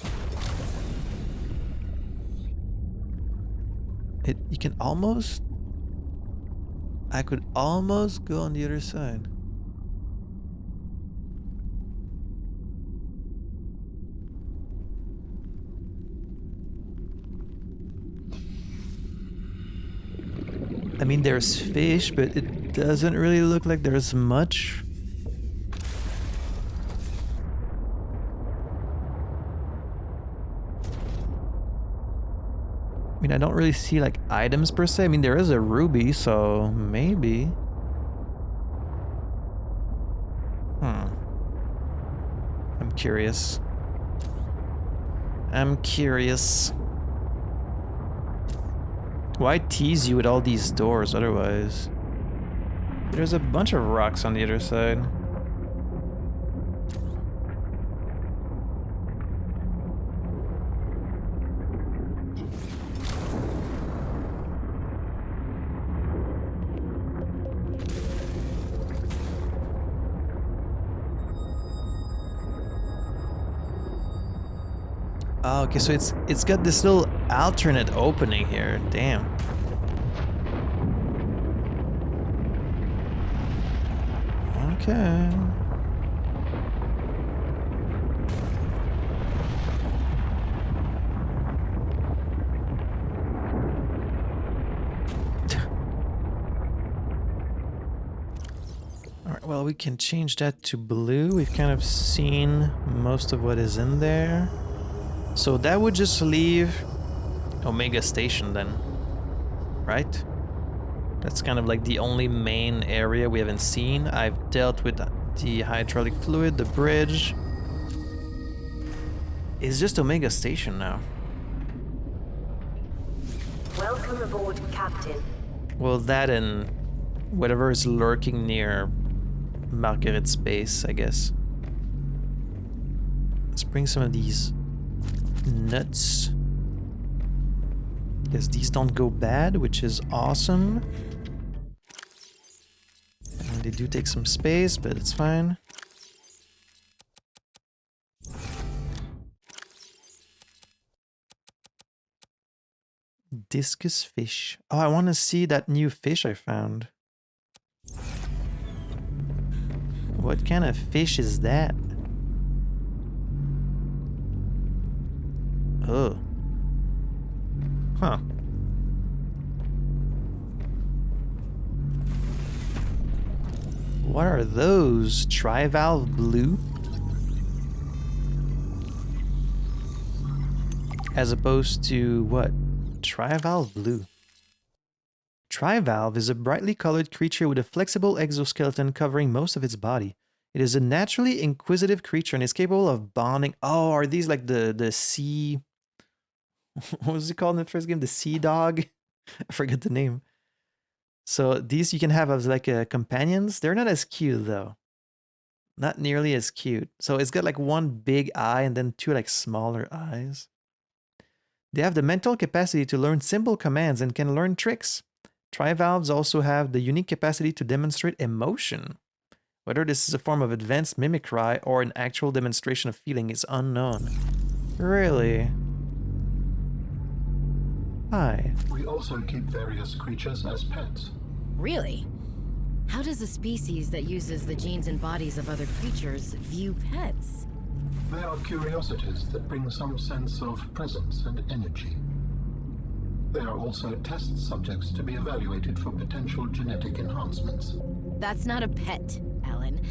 S1: You can almost... I could almost go on the other side. I mean, there's fish, but it doesn't really look like there's much. I mean, I don't really see like items per se. I mean, there is a ruby, so maybe. curious. I'm curious. Why tease you with all these doors otherwise? There's a bunch of rocks on the other side. Oh, okay, so it's got this little alternate opening here. Damn. Okay. Alright, well, we can change that to blue. We've kind of seen most of what is in there. So that would just leave Omega Station then, right? That's kind of like the only main area we haven't seen. I've dealt with the hydraulic fluid, the bridge. It's just Omega Station now.
S2: Welcome aboard, Captain.
S1: Well, that and whatever is lurking near Margaret's base, I guess. Let's bring some of these nuts. Guess these don't go bad, which is awesome. And they do take some space, but it's fine. Discus fish. Oh, I want to see that new fish I found. What kind of fish is that? Oh. Huh. What are those? Trivalve blue? As opposed to what? Trivalve blue. Trivalve is a brightly colored creature with a flexible exoskeleton covering most of its body. It is a naturally inquisitive creature and is capable of bonding. Oh, are these like the sea... What was it called in the first game? The sea dog? I forget the name. So these you can have as like companions. They're not as cute though. Not nearly as cute. So it's got like one big eye and then two like smaller eyes. They have the mental capacity to learn simple commands and can learn tricks. Trivalves also have the unique capacity to demonstrate emotion. Whether this is a form of advanced mimicry or an actual demonstration of feeling is unknown. Really? Hi.
S3: We also keep various creatures as pets.
S4: Really? How does a species that uses the genes and bodies of other creatures view pets?
S3: They are curiosities that bring some sense of presence and energy. They are also test subjects to be evaluated for potential genetic enhancements.
S4: That's not a pet, Alan.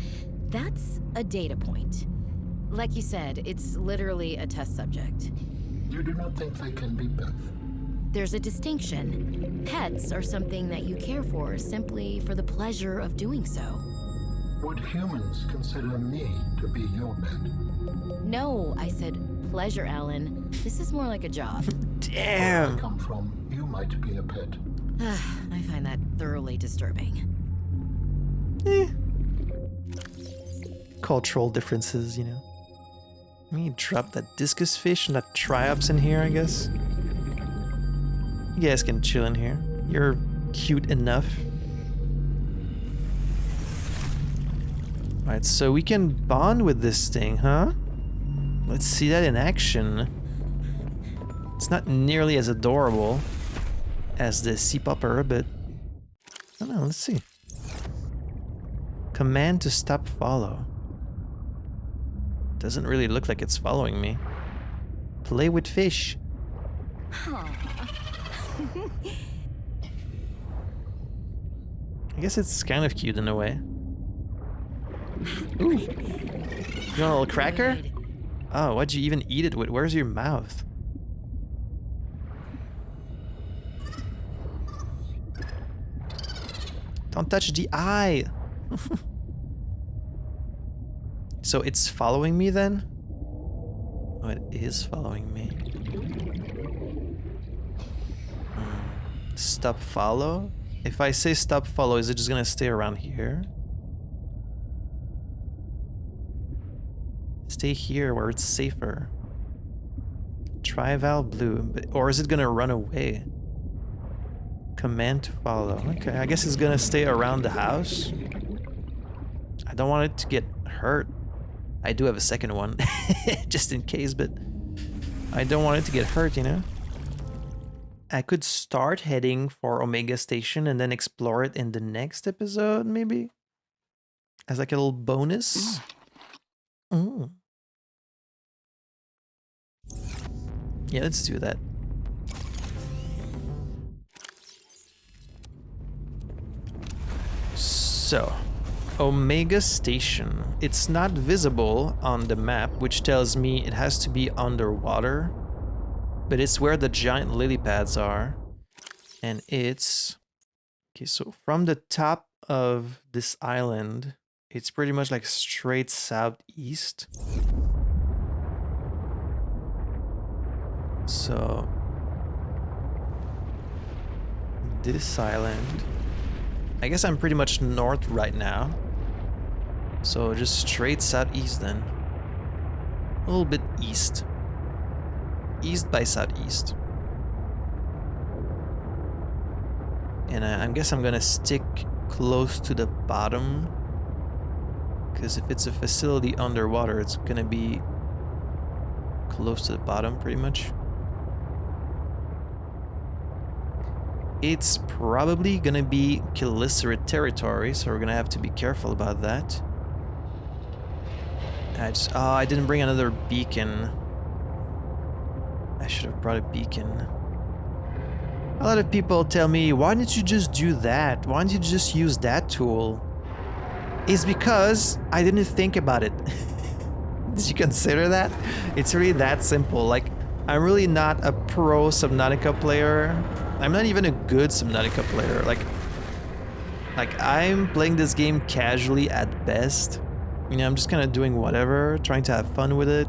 S4: That's a data point. Like you said, it's literally a test subject.
S3: You do not think they can be both?
S4: There's a distinction. Pets are something that you care for simply for the pleasure of doing so.
S3: Would humans consider me to be your pet?
S4: No, I said pleasure, Alan. This is more like a job.
S3: Where I
S1: Damn.
S3: come from, you might be a pet.
S4: I find that thoroughly disturbing.
S1: Cultural differences, you know. Let me drop that discus fish and that triops in here, I guess. You guys can chill in here. You're cute enough. Alright, so we can bond with this thing, huh? Let's see that in action. It's not nearly as adorable as the sea popper, but I don't know, let's see. Command to stop follow. Doesn't really look like it's following me. Play with fish. I guess it's kind of cute in a way. Ooh. You want a little cracker? Oh, what'd you even eat it with? Where's your mouth? Don't touch the eye! So it's following me then? Oh, it is following me. Stop follow? If I say stop follow, is it just gonna stay around here? Stay here where it's safer. Try Valve Blue, or is it gonna run away? Command to follow. Okay, I guess it's gonna stay around the house. I don't want it to get hurt. I do have a second one, just in case, but I don't want it to get hurt, you know? I could start heading for Omega Station and then explore it in the next episode, maybe? As like a little bonus? Mm. Yeah, let's do that. So, Omega Station. It's not visible on the map, which tells me it has to be underwater. But it's where the giant lily pads are. And it's... Okay, so from the top of this island, it's pretty much like straight southeast. So... this island... I guess I'm pretty much north right now. So just straight southeast then. A little bit east. East by southeast. And I guess I'm gonna stick close to the bottom. Because if it's a facility underwater, it's gonna be close to the bottom pretty much. It's probably gonna be Killicerate territory, so we're gonna have to be careful about that. I didn't bring another beacon. I should have brought a beacon. A lot of people tell me, why didn't you just do that? Why didn't you just use that tool? It's because I didn't think about it. Did you consider that? It's really that simple. Like, I'm really not a pro Subnautica player. I'm not even a good Subnautica player. Like I'm playing this game casually at best. You know, I'm just kind of doing whatever, trying to have fun with it.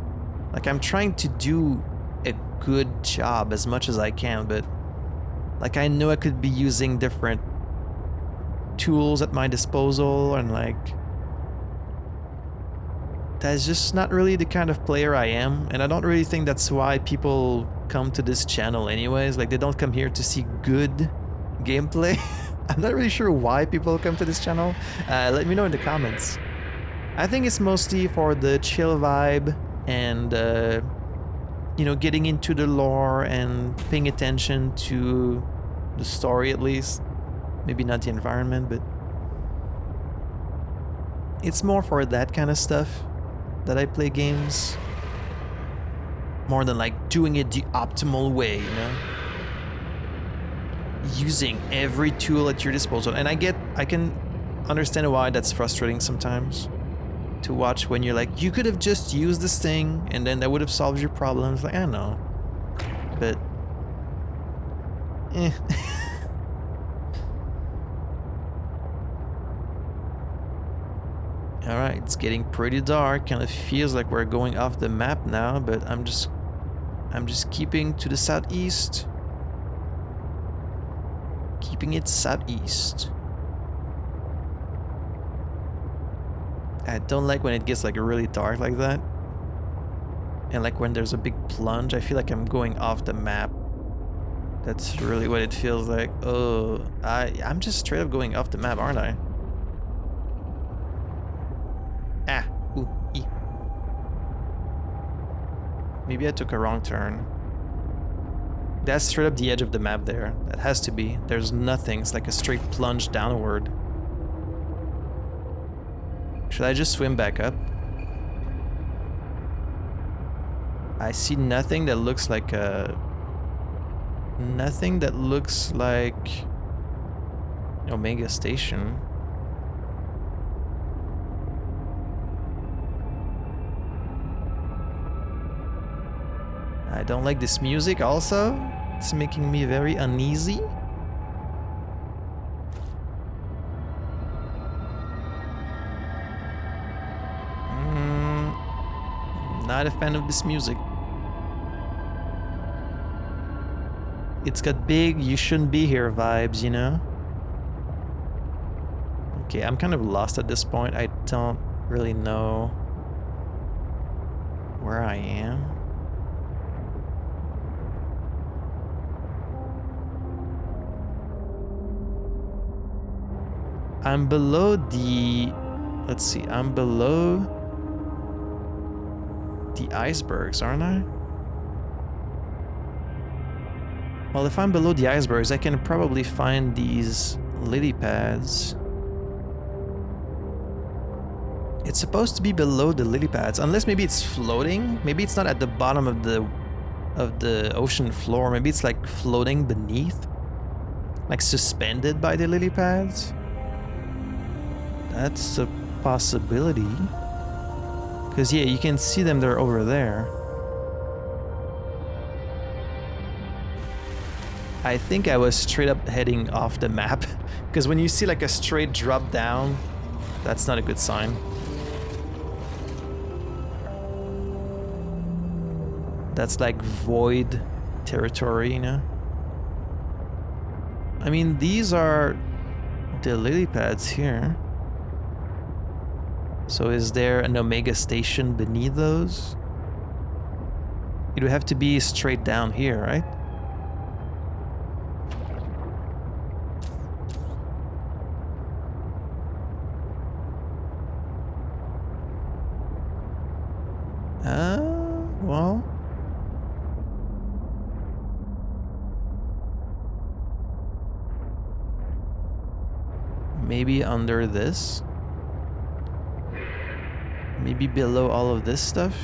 S1: Like, I'm trying to do a good job as much as I can, but like, I know I could be using different tools at my disposal, and like, that's just not really the kind of player I am, and I don't really think that's why people come to this channel anyways. Like, they don't come here to see good gameplay. I'm not really sure why people come to this channel. Let me know in the comments. I think it's mostly for the chill vibe and you know, getting into the lore and paying attention to the story at least. Maybe not the environment, but it's more for that kind of stuff that I play games. More than like doing it the optimal way, you know? Using every tool at your disposal. And I can understand why that's frustrating sometimes. To watch when you're like, you could have just used this thing and then that would have solved your problems. Like, I know. But... eh. Alright, it's getting pretty dark. Kind of feels like we're going off the map now, but I'm just keeping to the southeast. Keeping it southeast. I don't like when it gets like really dark like that. And like when there's a big plunge, I feel like I'm going off the map. That's really what it feels like. Oh, I'm just straight up going off the map, aren't I? Ah, ooh, ee. Maybe I took a wrong turn. That's straight up the edge of the map there. That has to be. There's nothing. It's like a straight plunge downward. Should I just swim back up? I see nothing that looks like a... nothing that looks like... Omega Station. I don't like this music also. It's making me very uneasy. Not a fan of this music. it's got big you shouldn't be here vibes, you know? Okay, I'm kind of lost at this point. I don't really know where I am. I'm below the... Let's see, I'm below the icebergs, aren't I? Well, if I'm below the icebergs, I can probably find these lily pads. It's supposed to be below the lily pads, unless maybe it's floating. Maybe it's not at the bottom of the ocean floor. Maybe it's like floating beneath, like suspended by the lily pads. That's a possibility. Because yeah, you can see them, they're over there. I think I was straight up heading off the map. Because when you see like a straight drop down, that's not a good sign. That's like void territory, you know? I mean, these are the lily pads here. So is there an Omega station beneath those? It would have to be straight down here, right? Well... Maybe under this? Maybe below all of this stuff?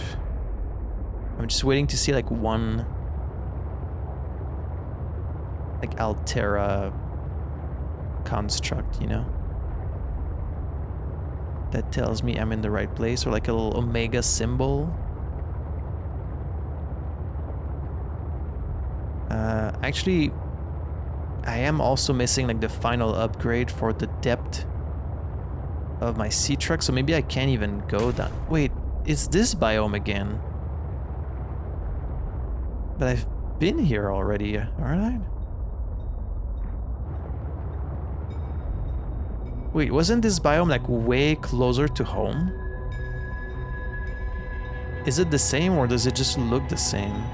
S1: I'm just waiting to see like one... like Altera construct, you know? That tells me I'm in the right place, or like a little Omega symbol. Actually, I am also missing like the final upgrade for the depth of my sea truck, so maybe I can't even go down. Wait, it's this biome again. But I've been here already, aren't I? Wait, wasn't this biome like way closer to home? Is it the same, or does it just look the same?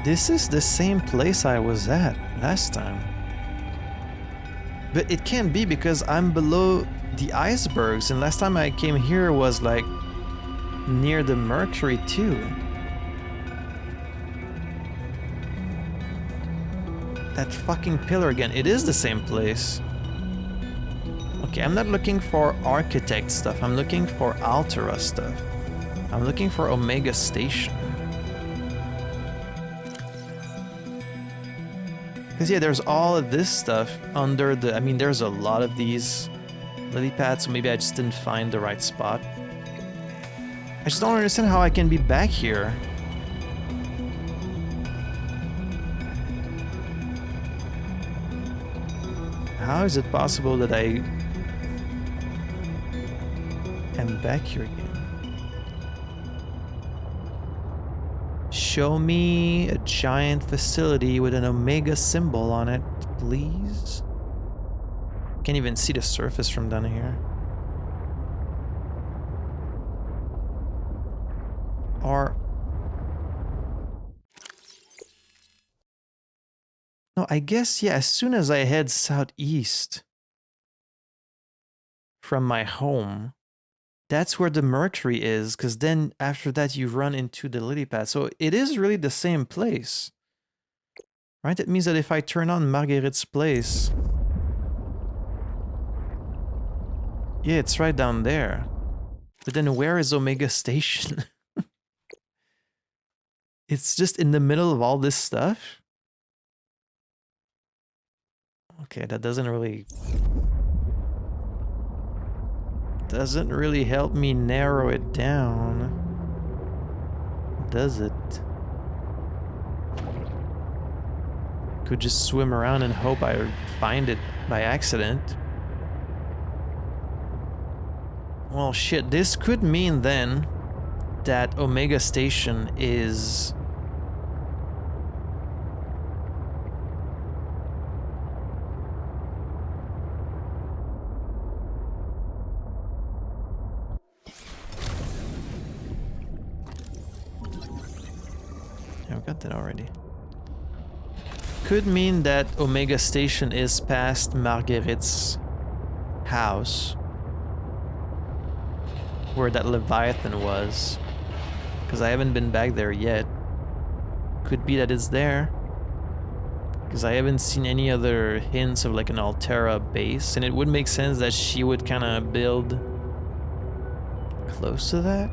S1: This is the same place I was at last time. But it can't be, because I'm below the icebergs, and last time I came here was like near the Mercury too. That fucking pillar again. It is the same place. Okay, I'm not looking for architect stuff. I'm looking for Altera stuff. I'm looking for Omega Station. Because yeah, there's all of this stuff under the... I mean, there's a lot of these lily pads, so maybe I just didn't find the right spot. I just don't understand how I can be back here. How is it possible that I am back here again? Show me a giant facility with an Omega symbol on it, please. Can't even see the surface from down here. Or... no, I guess, yeah, as soon as I head southeast from my home, that's where the Mercury is, because then after that you run into the lily pad. So it is really the same place. Right? It means that if I turn on Marguerite's place... yeah, it's right down there. But then where is Omega Station? It's just in the middle of all this stuff? Okay, that doesn't really help me narrow it down, does it? Could just swim around and hope I find it by accident. Well, shit, this could mean then that Omega Station is got that already. Could mean that Omega Station is past Marguerite's house. Where that Leviathan was. Because I haven't been back there yet. Could be that it's there. Because I haven't seen any other hints of like an Altera base. And it would make sense that she would kind of build close to that.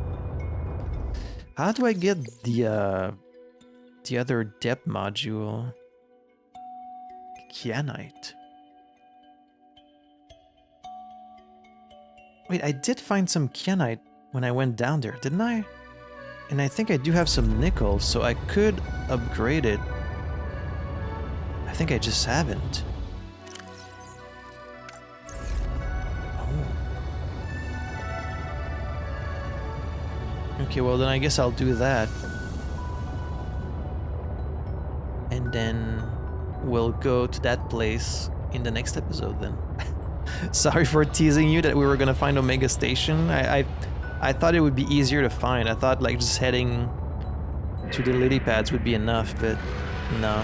S1: How do I get the other depth module? Kyanite. Wait, I did find some kyanite when I went down there, didn't I? And I think I do have some nickel, so I could upgrade it. I think I just haven't. Oh. Okay, well then I guess I'll do that. And then we'll go to that place in the next episode then. Sorry for teasing you that we were gonna find Omega Station. I thought it would be easier to find. I thought like just heading to the lily pads would be enough, but no.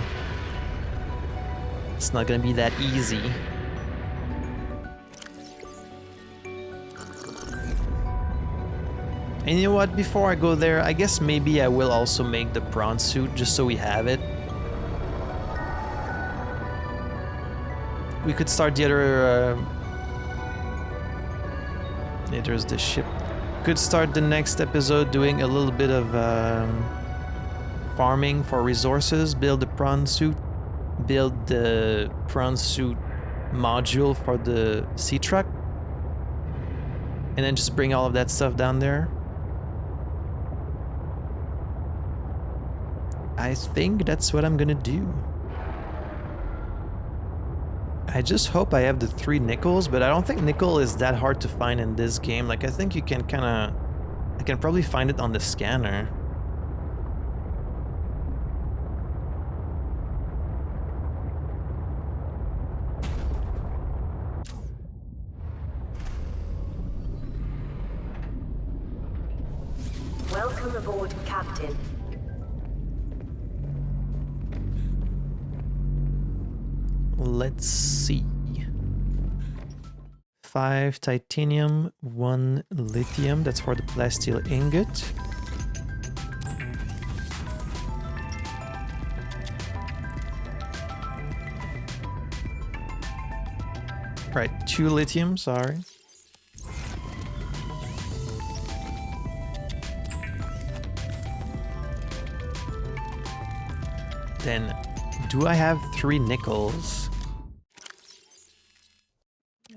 S1: It's not gonna be that easy. And you know what, before I go there, I guess maybe I will also make the prawn suit just so we have it. We could start the other... yeah, there's the ship. Could start the next episode doing a little bit of farming for resources, build the prawn suit, build the prawn suit module for the sea truck, and then just bring all of that stuff down there. I think that's what I'm gonna do. I just hope I have the 3 nickels, but I don't think nickel is that hard to find in this game. Like, I think you can kinda... I can probably find it on the scanner.
S2: Welcome aboard, Captain.
S1: Let's see. 5 titanium, 1 lithium. That's for the plasteel ingot. Right, 2 lithium, sorry. Then, do I have 3 nickels?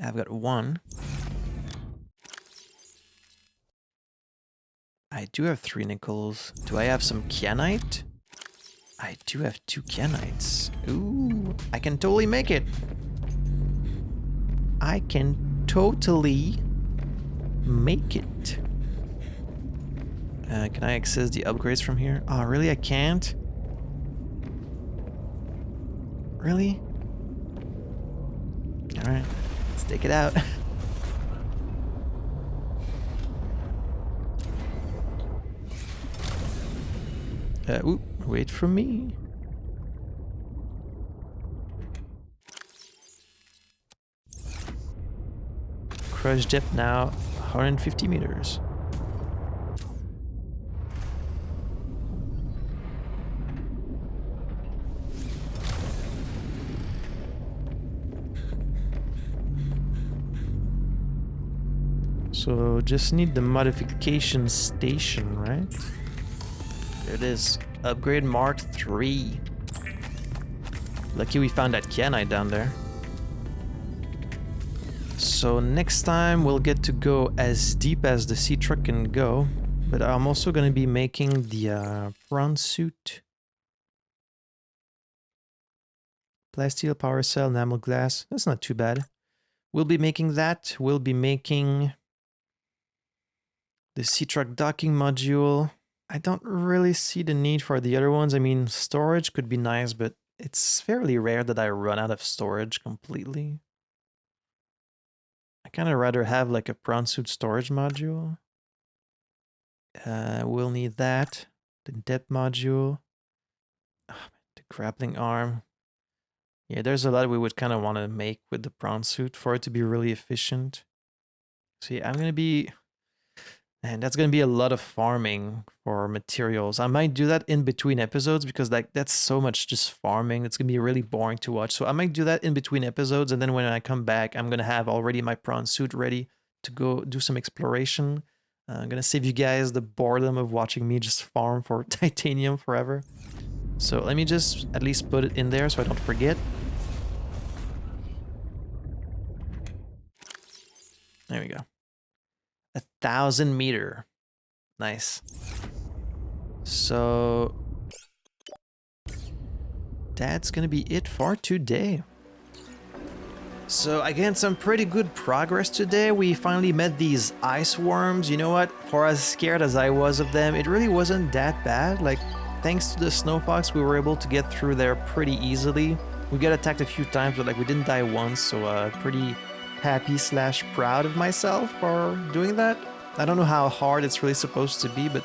S1: I've got 1. I do have 3 nickels. Do I have some kyanite? I do have 2 kyanites. Ooh, I can totally make it. I can totally make it. Can I access the upgrades from here? Oh, really? I can't? Really? Alright. Take it out. Ooh, wait for me. Crush depth now, 150 meters. So just need the modification station, right? There it is. Upgrade Mark 3. Lucky we found that kyanite down there. So next time we'll get to go as deep as the sea truck can go. But I'm also going to be making the prawn suit. Plasteel power cell, enamel glass. That's not too bad. We'll be making that. We'll be making the sea truck docking module. I don't really see the need for the other ones. I mean, storage could be nice, but it's fairly rare that I run out of storage completely. I kind of rather have like a prawn suit storage module. We'll need that. The depth module. Grappling arm. Yeah, there's a lot we would kind of want to make with the prawn suit for it to be really efficient. So yeah, I'm going to be... And that's going to be a lot of farming for materials. I might do that in between episodes because like that's so much just farming. It's going to be really boring to watch. So I might do that in between episodes. And then when I come back, I'm going to have already my prawn suit ready to go do some exploration. I'm going to save you guys the boredom of watching me just farm for titanium forever. So let me just at least put it in there so I don't forget. There we go. 1,000 meter. Nice. So that's gonna be it for today. So again, some pretty good progress today. We finally met these ice worms. You know what? For as scared as I was of them, it really wasn't that bad. Like, thanks to the snow fox, we were able to get through there pretty easily. We got attacked a few times, but like we didn't die once, so pretty happy / proud of myself for doing that. I don't know how hard it's really supposed to be, but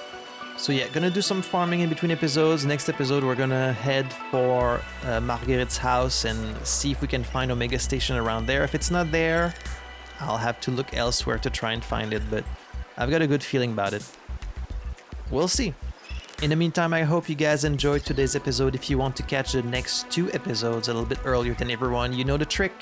S1: so yeah, gonna do some farming in between episodes. Next episode, we're gonna head for Marguerite's house and see if we can find Omega Station around there. If it's not there, I'll have to look elsewhere to try and find it, but I've got a good feeling about it. We'll see. In the meantime, I hope you guys enjoyed today's episode. If you want to catch the next 2 episodes a little bit earlier than everyone, you know the trick.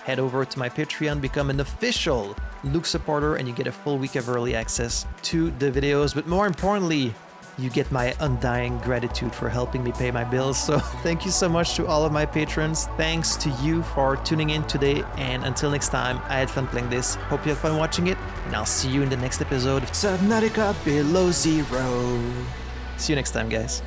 S1: Head over to my Patreon, become an official Luke supporter, and you get a full week of early access to the videos. But more importantly, you get my undying gratitude for helping me pay my bills. So thank you so much to all of my patrons. Thanks to you for tuning in today. And until next time, I had fun playing this. Hope you had fun watching it. And I'll see you in the next episode of Subnautica Below Zero. See you next time, guys.